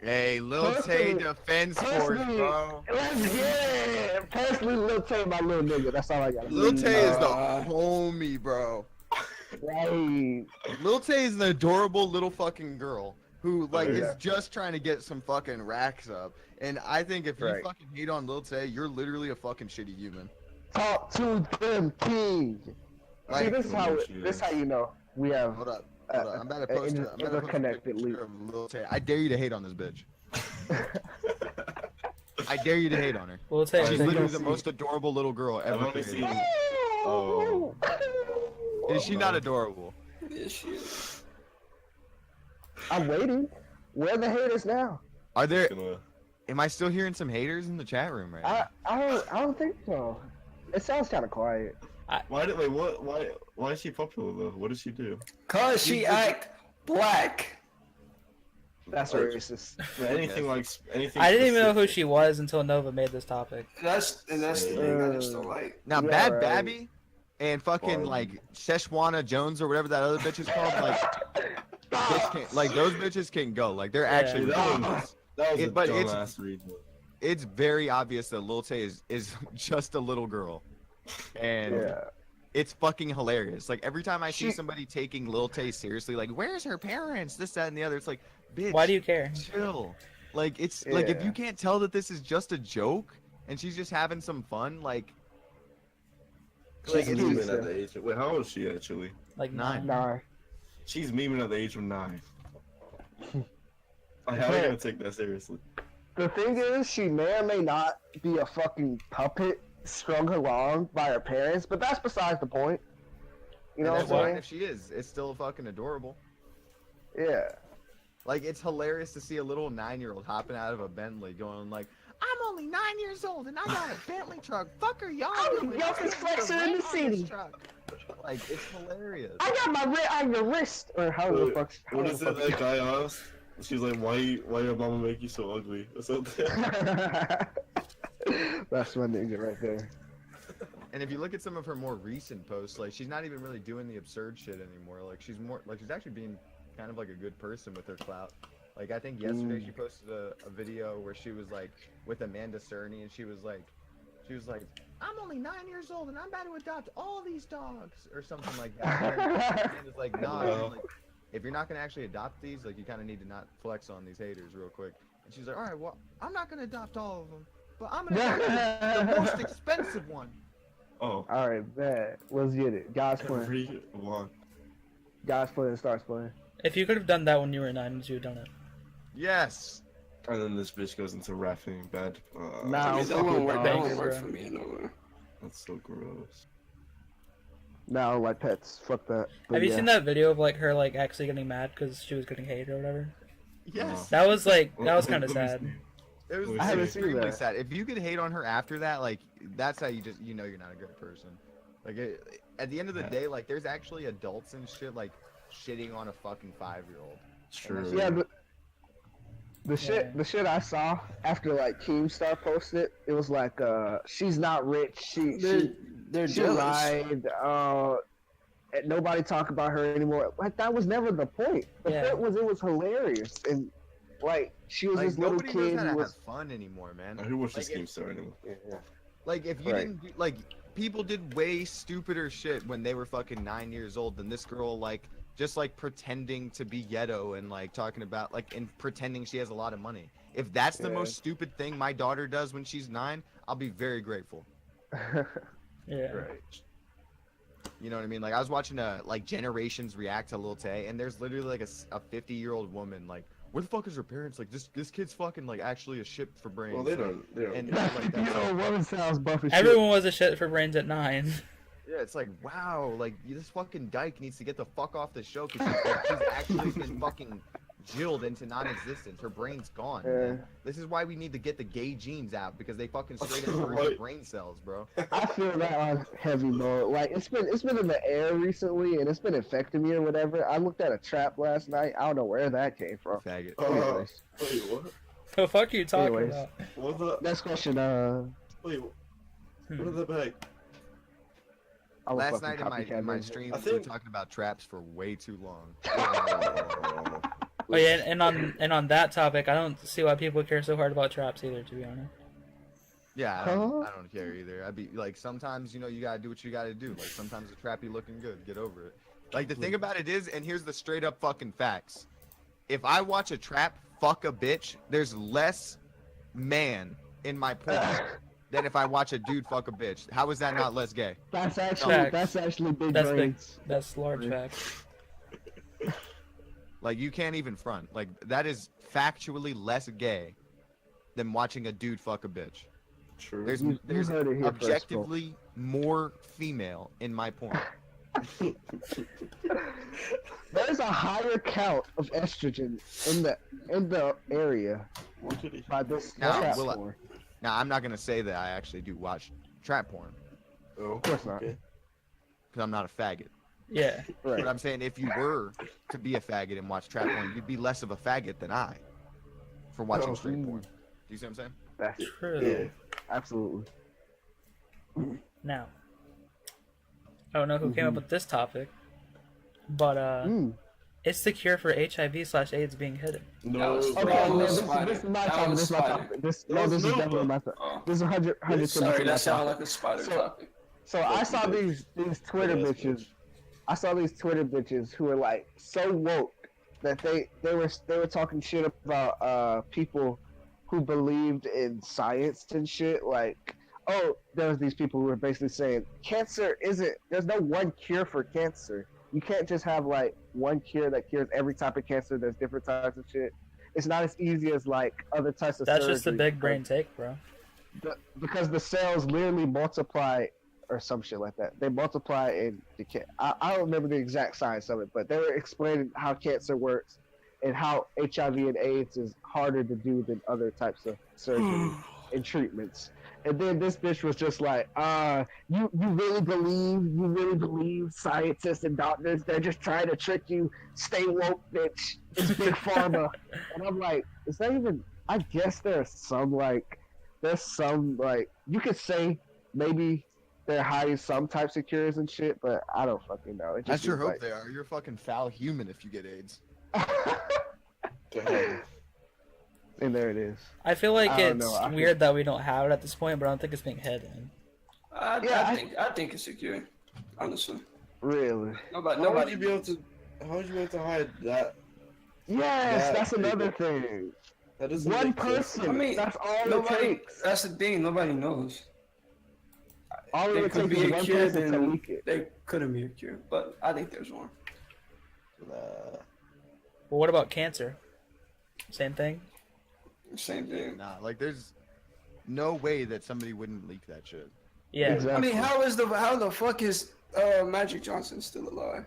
Hey, Lil Tay defense force, bro. Let's get it. Personally, Lil Tay, my little nigga. That's all I got. Lil Tay is the homie, bro. Right. Lil Tay is an adorable little fucking girl who like is just trying to get some fucking racks up. And I think if you fucking hate on Lil Tay, you're literally a fucking shitty human. Talk to them, King. See, Like, this is how you know we have hold up. I'm about to post a interconnected loop. picture of Lil Tay. I dare you to hate on this bitch. I dare you to hate on her. We'll take She's They literally don't the see most adorable little girl I've ever only created. seen. Oh. Is she not adorable? Yeah, she is. I'm waiting. Where are the haters now? Are there? Gonna... Am I still hearing some haters in the chat room right now? I don't think so. It sounds kind of quiet. Why is she popular though? What does she do? Cause she act black. That's racist. Anything like anything. I didn't even know who specific. she was until Nova made this topic. That's the thing I just don't like. Now, Yeah, Bad right. Babby and fucking Barb. like Szechuana Jones or whatever that other bitch is called, like those bitches can go. Like they're actually. Dude, that was a But dumbass read. it's very obvious that Lil Tay is just a little girl, and Yeah. it's fucking hilarious. Like every time I see She- somebody taking Lil Tay seriously, like where's her parents, this, that, and the other, it's like, bitch, Why do you care? chill. Like it's like if Yeah. you can't tell that this is just a joke and she's just having some fun, like She's it's- memeing at the age. Wait, how old is she actually? Like 9. Nah. She's memeing at the age of 9. Like, how are you gonna take that seriously? The thing is, she may or may not be a fucking puppet strung along by her parents, but that's besides the point. You know and what that's I'm fine saying? if she is. It's still fucking adorable. Yeah. Like it's hilarious to see a little 9-year-old hopping out of a Bentley going like, I'm only 9 years old and I got a Bentley truck. Fuck her, y'all. I'm the doing? youngest I'm gonna flexer in rent the on this city. truck." Like it's hilarious. I got my ring on your wrist, or how the Wait, fuck? What is it that guy asked? She's like, why your mama make you so ugly? Or something. That's my nigga right there. And if you look at some of her more recent posts, like she's not even really doing the absurd shit anymore. Like she's actually being kind of like a good person with her clout. Like I think yesterday she posted a video where she was like with Amanda Cerny and she was like, I'm only 9 years old and I'm about to adopt all these dogs or something like that. And Amanda's like, nah, Wow. like, if you're not gonna actually adopt these, like you kind of need to not flex on these haters real quick. And she's like, all right, well, I'm not gonna adopt all of them, but I'm gonna adopt the most expensive one. Oh, All right, man. Let's get it. God's plan. everyone. God's plan starts playing. If you could have done that when you were 9, would you have done it? Yes. And then this bitch goes into rapping bad. Nah. That won't work. That Thanks, won't work bro. for me nowhere. That's so gross. Now, like pets. Fuck that. But Have you yeah. seen that video of like her like actually getting mad because she was getting hated or whatever? Yes. That was like that was Let- kind of let me sad. see. It was I haven't seen extremely that. sad. If you could hate on her after that, like that's how you know you're not a good person. Like at the end of the Yeah. day, like there's actually adults and shit like shitting on a fucking 5-year-old. It's true. Yeah, but the Yeah. shit I saw after like Keemstar posted, it was like she's not rich. They're She jealous. lied. And nobody talk about her anymore. Like that was never the point. The Yeah. point was it was hilarious and like she was Like this little nobody knows kid how to who have was. fun anymore, man. Who watches Like, Game Star anymore? Like if you Right. didn't do, like people did way stupider shit when they were fucking 9 years old than this girl like just like pretending to be ghetto and like talking about like and pretending she has a lot of money. If that's the Yeah. most stupid thing my daughter does when she's 9, I'll be very grateful. Yeah. Right. You know what I mean? Like I was watching like Generations react to Lil Tay, and there's literally like a 50-year-old woman like, where the fuck is her parents? Like this kid's fucking like actually a ship for brains. Well, they Like, don't. And Yeah. like that's Yo, woman sounds buff as Everyone was a shit for brains at 9. yeah, it's like wow, like this fucking dyke needs to get the fuck off the show because she's actually been fucking jilled into non-existence. Her brain's gone. Yeah. Man. This is why we need to get the gay genes out because they fucking straight up ruin Right. brain cells, bro. shit. I feel that on heavy mode. Like it's been in the air recently and it's been infecting me or whatever. I looked at a trap last night. I don't know where that came from. Faggot. Anyways, Wait, what? The fuck are you talking Anyways. about? What the? next question. Wait, what are the bag? I'm a Last fucking night in my copycat stream, I we were think- talking about traps for way too long. Oh yeah, and on that topic, I don't see why people care so hard about traps either. To be honest. Yeah, I Huh? don't care either. I'd be like, sometimes, you know, you gotta do what you gotta do. Like, sometimes the trap be looking good. Get over it. Like, the thing about it is, and here's the straight up fucking facts. If I watch a trap fuck a bitch, there's less man in my porn than if I watch a dude fuck a bitch. How is that not less gay? That's Facts. actually big That's big. brains. That's large Yeah. facts. Like, you can't even front. Like, that is factually less gay than watching a dude fuck a bitch. True. There's You heard it here first, objectively more female in my porn. There's a higher count of estrogen in the area What did he? by this Now, trap will I- porn. Now, I'm not gonna say that I actually do watch trap porn Oh, Of course not. okay. because I'm not a faggot. Yeah. Right. But I'm saying if you were to be a faggot and watch trap porn, you'd be less of a faggot than I for watching Oh. straight porn. Do you see what I'm saying? That's True. Yeah. absolutely. Now, I don't know who came up with this topic, but it's the cure for HIV/AIDS being hidden. No. was- Okay, That no, was this spider. is my That topic. was This is my spider. topic. This That was is notebook. definitely my topic. Oh. This is 100 Sorry, that sounded topic. like a spider So- topic. So I saw Bitch. these Twitter Yes, bitches. bitch. I saw these Twitter bitches who were like so woke that they were talking shit about people who believed in science and shit. Like, oh, there was these people who were basically saying cancer isn't. There's no one cure for cancer. You can't just have like one cure that cures every type of cancer. There's different types of shit. It's not as easy as like other types of. That's just the surgery. big brain take, bro. Because the cells literally multiply or some shit like that. They multiply and decay. I don't remember the exact science of it, but they were explaining how cancer works and how HIV and AIDS is harder to do than other types of surgery and treatments. And then this bitch was just like, you really believe scientists and doctors, they're just trying to trick you, stay woke, bitch. It's big pharma. And I'm like, is that even, I guess there's some, you could say maybe they're hiding some types of cures and shit, but I don't fucking know. It I just sure seems hope like... they are. You're a fucking foul human if you get AIDS. Damn. And there it is. I feel like I don't it's know, I weird that we don't have it at this point, but I don't think it's being hidden. I think it's secure. Honestly, Really? nobody. How would you be able to? How would you be able to hide that? Yes, That that's people- another thing. That doesn't One make sense. person. I mean, that's all Nobody. it takes. That's the thing. Nobody knows. All There it could takes be is a one cure, person to then leak it. there couldn't be a cure, but I think there's one. Nah. Well, what about cancer? Same thing. Same thing. Nah, like there's no way that somebody wouldn't leak that shit. Yeah. Exactly. I mean, how the fuck is Magic Johnson still alive?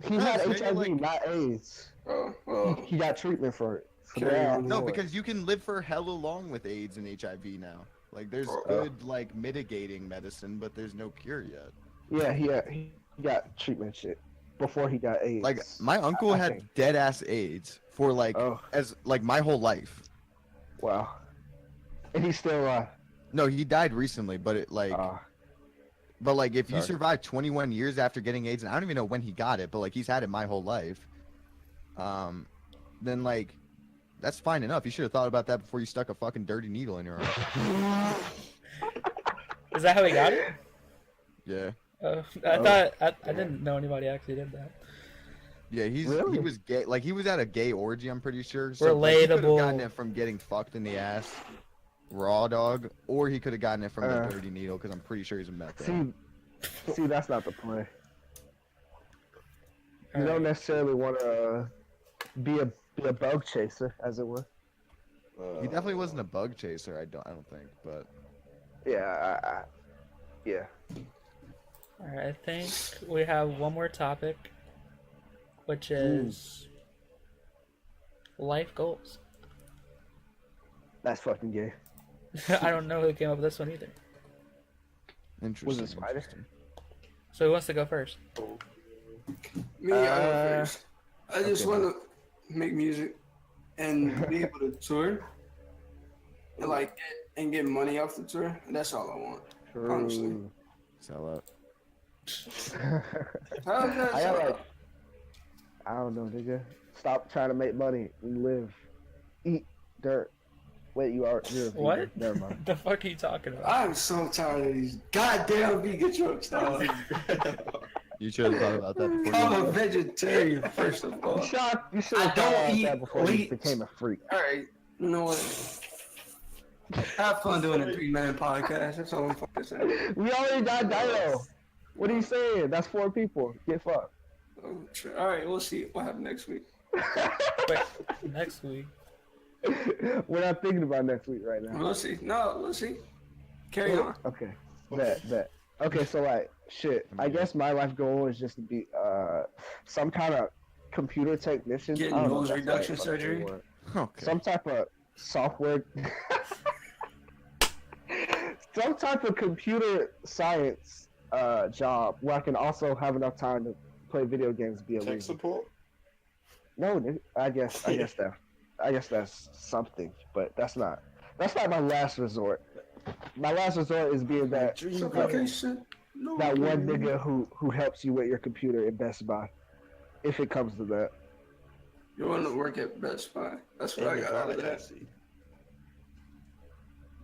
He had Maybe, HIV, like- not AIDS. Oh, well, He got treatment for it. So Carry they're on. out No, for it. because you can live for hella long with AIDS and HIV now. Like there's good like mitigating medicine, but there's no cure yet. Yeah, he got treatment shit before he got AIDS. Like my uncle I had think. dead ass AIDS for like Oh. as like my whole life. Wow. And he's still No, he died recently, but it like but like if you Sorry. survive 21 years after getting AIDS, and I don't even know when he got it, but like he's had it my whole life. Then like that's fine enough. You should have thought about that before you stuck a fucking dirty needle in your arm. Is that how he got it? Yeah. I thought I didn't know anybody actually did that. Yeah, he Really? was gay. Like he was at a gay orgy, I'm pretty sure. So, like, he could have Relatable. gotten it from getting fucked in the ass, raw dog, or he could have gotten it from the Uh. dirty needle because I'm pretty sure he's a meth head. see, that's not the play. You Alright. don't necessarily want to be a bug chaser, as it were. He definitely wasn't a bug chaser. I don't think, but Yeah, yeah. Alright, I think we have one more topic, which is life goals. That's fucking gay. I don't know who came up with this one either. interesting. Was it Spider? interesting. So who wants to go first? me, I go first. I just okay. want to make music and be able to tour and get money off the tour. That's all I want. Honestly. True. Sell out. How's that? I got sell like, out? I don't know, nigga. Stop trying to make money and live. Eat dirt. Wait, you're a vegan. What? Never mind. The fuck are you talking about? I'm so tired of these goddamn vegan jokes. Dog. You should have thought about that before. I'm you a vegetarian, first of all. You should I have don't thought about eat that before you wheat. became a freak. All right, you know what? Have fun doing a 3-minute podcast. That's all I'm fucking saying. We already got Dino. What are you saying? That's 4 people. Get fucked. Oh, all right, we'll see what happens next week. Wait, next week. We're not thinking about next week right now. We'll see. No, we'll see. Carry on. Okay. Bet. Okay, so like, shit. I guess my life goal is just to be some kind of computer technician. Getting I don't know nose if that's reduction right, surgery? word. Okay. Some type of software. Some type of computer science job where I can also have enough time to play video games. Be a Tech leader. support? No, nigga, I guess that's something, but that's not my last resort. My last resort is being that Suffocation. No, that one nigga who helps you with your computer in Best Buy, if it comes to that. You want to work at Best Buy? That's what I got out of that.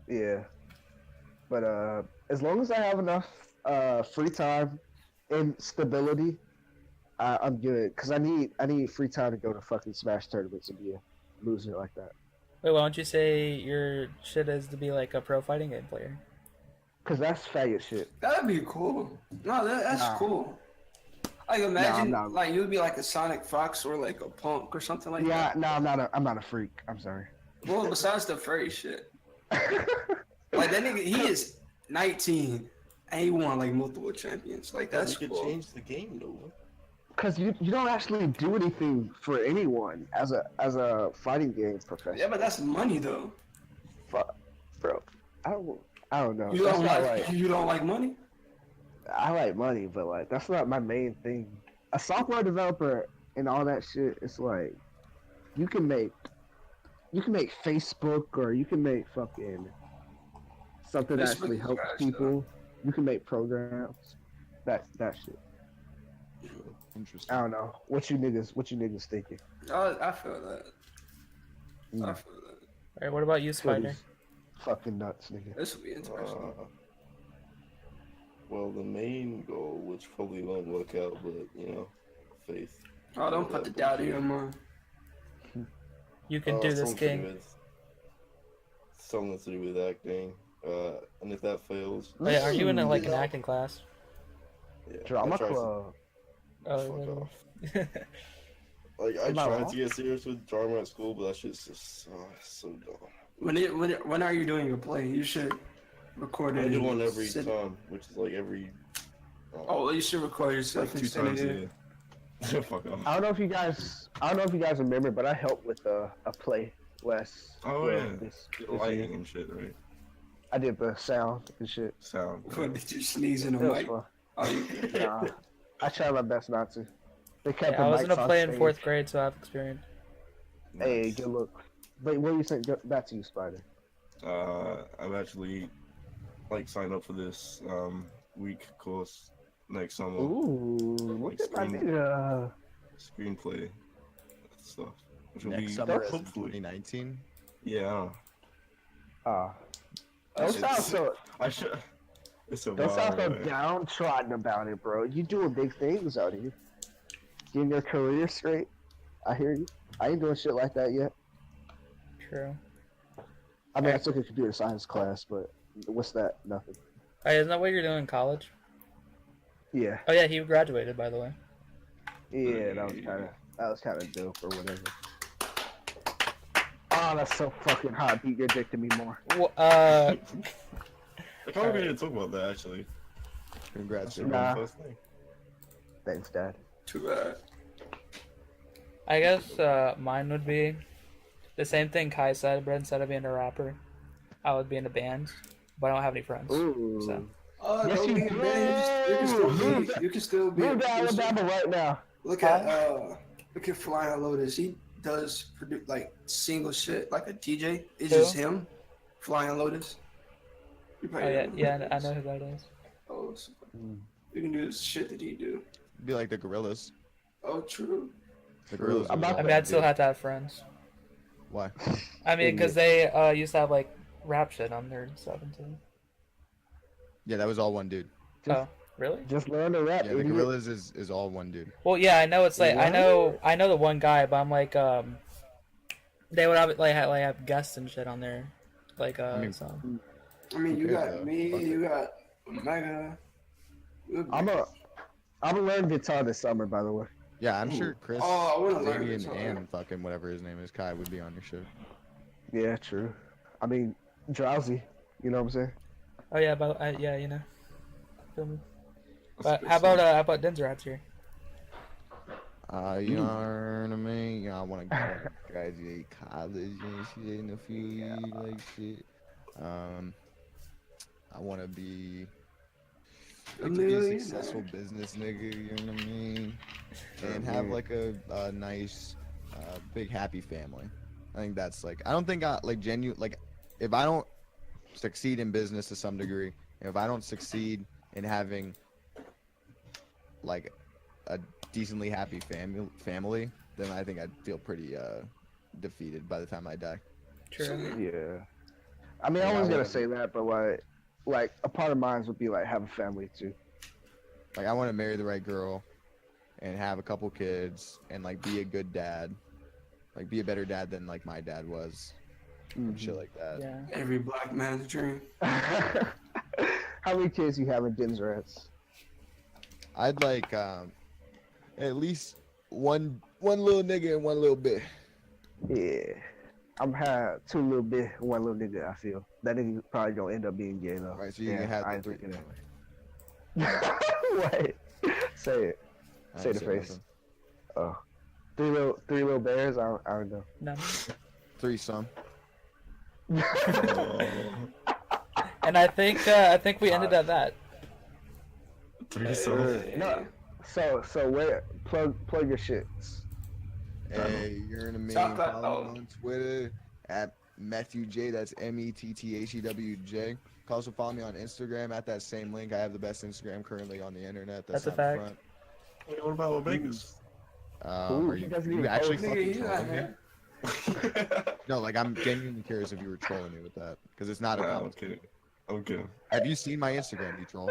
Yeah, but as long as I have enough free time and stability, I'm good. Cause I need free time to go to fucking Smash tournaments and be a loser like that. Wait, why don't you say your shit is to be like a pro fighting game player? Cause that's faggot shit. That'd be cool. No, that's Nah. cool. Like imagine, Nah, I'm not. like you'd be like a Sonic Fox or like a Punk or something like Yeah, that. no, I'm not a freak. I'm sorry. Well, besides the furry shit, like that nigga, he is 19 and he won like multiple champions. Like that's You could cool. change the game though. Cause you don't actually do anything for anyone as a fighting game professional. Yeah, but that's money though. Fuck, bro. I don't know. You That's don't not like you don't like money? I like money, but like that's not my main thing. A software developer and all that shit, it's like you can make Facebook or you can make fucking something that Facebook actually is helps trash, people. You can make programs. That shit. Interesting. I don't know. What you niggas thinking? I feel that. Mm. I feel that. Alright, what about you, Spider? These fucking nuts, nigga. This will be interesting. Well, the main goal, which probably won't work out, but faith. Oh, don't put the doubt in your mind. You can do this, something to do King. with- Something to do with acting. And if that fails, Wait, are you in like an Yeah. acting class? yeah, Drama I tried to- club. Oh, Fuck really? off. Like I Am I tried wrong? to get serious with drama at school, but that shit's just so dumb. When are you doing your play? You should record it. I do and one every send- time, which is like every. Oh, you should record yourself Like and 2 send times it a in. year. Fuck off. I don't know if you guys remember, but I helped with a play last. Oh, yeah. This Lighting year. and shit, right? I did the sound and shit. Sound. What, did you sneeze in It the was mic? fun. Oh, you Nah, I tried my best not to. They kept Yeah, I the was in mics a on play in stage. 4th grade, so I have experience. Hey, Nice. good look. But what were you saying? Back to you, Spider. I've actually signed up for this week course next summer. Ooh, look at my nigga. Screenplay stuff. Which will Next be summer, hopefully. 2019. Yeah. Don't It's- sound so. I should. It's a Don't sound so while away. downtrodden about it, bro. You doing big things out here. Getting your career straight. I hear you. I ain't doing shit like that yet. True. I mean, I took a computer science class, but what's that? Nothing. Hey, isn't that what you're doing in college? Yeah, Oh yeah, he graduated, by the way. yeah, that was kind of dope or whatever. Oh, that's so fucking hot. Beat your dick to me more. I thought we were gonna talk about that actually. Congrats, That's Nah. the first thing. Thanks, Dad. too bad. I guess mine would be the same thing Kai said, but instead of being a rapper, I would be in a band, but I don't have any friends. Ooh. So Oh, Yes, don't you be a man. You can still do. be. You can still be. Move to Alabama right now. Look at Flying Lotus. He does produce like single shit like a DJ. It's Who? just him, Flying Lotus. You Oh probably yeah, don't yeah, I this. know who that is. Oh, so you can do this shit that he do. Be like the Gorillas. Oh, true. The Gorillas. I'm are not- all I mean, bad, I'd still dude. have to have friends. Why? I mean, because they used to have like rap shit on their stuff and stuff. Yeah, that was all one dude. Oh, really? Just learn to rap. Yeah, the idiot. Gorillas is all one dude. Well, yeah, I know it's like I What? know the one guy, but I'm like they would have have guests and shit on there Like mean, so. I mean, you Okay, got me, fuck it. you got Omega. I'm gonna learn guitar this summer, by the way. Yeah, I'm sure Chris, Oh, I wanna learn Damien, guitar. and fucking whatever his name is, Kai, would be on your shit. Yeah, true. I mean, drowsy. You know what I'm saying? Oh yeah, but yeah, you know. Feel me? That's But good how stuff. about Dinozords here? You know what I mean? You know, I want to graduate college and shit in a few years, like shit. I want to be like to be a successful business nigga. You know what I mean? And have like a nice, big happy family. I think that's like I don't think I like genuine like if I don't succeed in business to some degree, if I don't succeed in having like a decently happy family, then I think I'd feel pretty defeated by the time I die. True. Yeah. I mean, Yeah, I I was gonna wanna say that, but like a part of mine would be like have a family too. Like I want to marry the right girl and have a couple kids and like be a good dad. Like be a better dad than like my dad was. And shit like that. Yeah. Every black man's dream. How many kids you have in Dinozords? I'd like at least one little nigga and one little bit. Yeah. I'm have two little bit, one little nigga. I feel that nigga probably gonna end up being gay though. Right, so you can have I the ain't three. thinking that. Wait, say it. I Say ain't the saying face. nothing. Oh, three little bears. I don't know. No. Threesome. And I think we ended at that. No. So where plug your shits. Hey, you're in a mean. Stop that, Follow me oh. on Twitter at Mettjooo J. That's METTHEWJ. Also follow me on Instagram at that same link. I have the best Instagram currently on the internet. That's a out fact. front. Hey, what about Vegas? Ooh, Are he you, doesn't are you even actually post. Nigga, fucking he's not trolling me? here. No, like I'm genuinely curious if you were trolling me with that because it's not a Nah, I'm comment. kidding. I'm kidding. Have you seen my Instagram, you troll?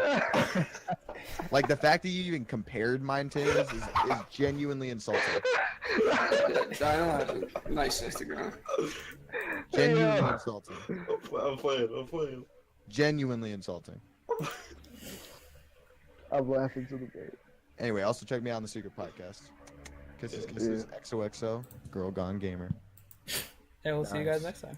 Like the fact that you even compared mine to his is genuinely insulting. Dino has a nice Instagram. Genuinely Yeah. insulting. I'm playing. Genuinely insulting. I'm laughing to the game. Anyway, also check me out on the Secret Podcast. Kisses, Yeah. kisses, XOXO, Girl Gone Gamer. And we'll see you guys next time.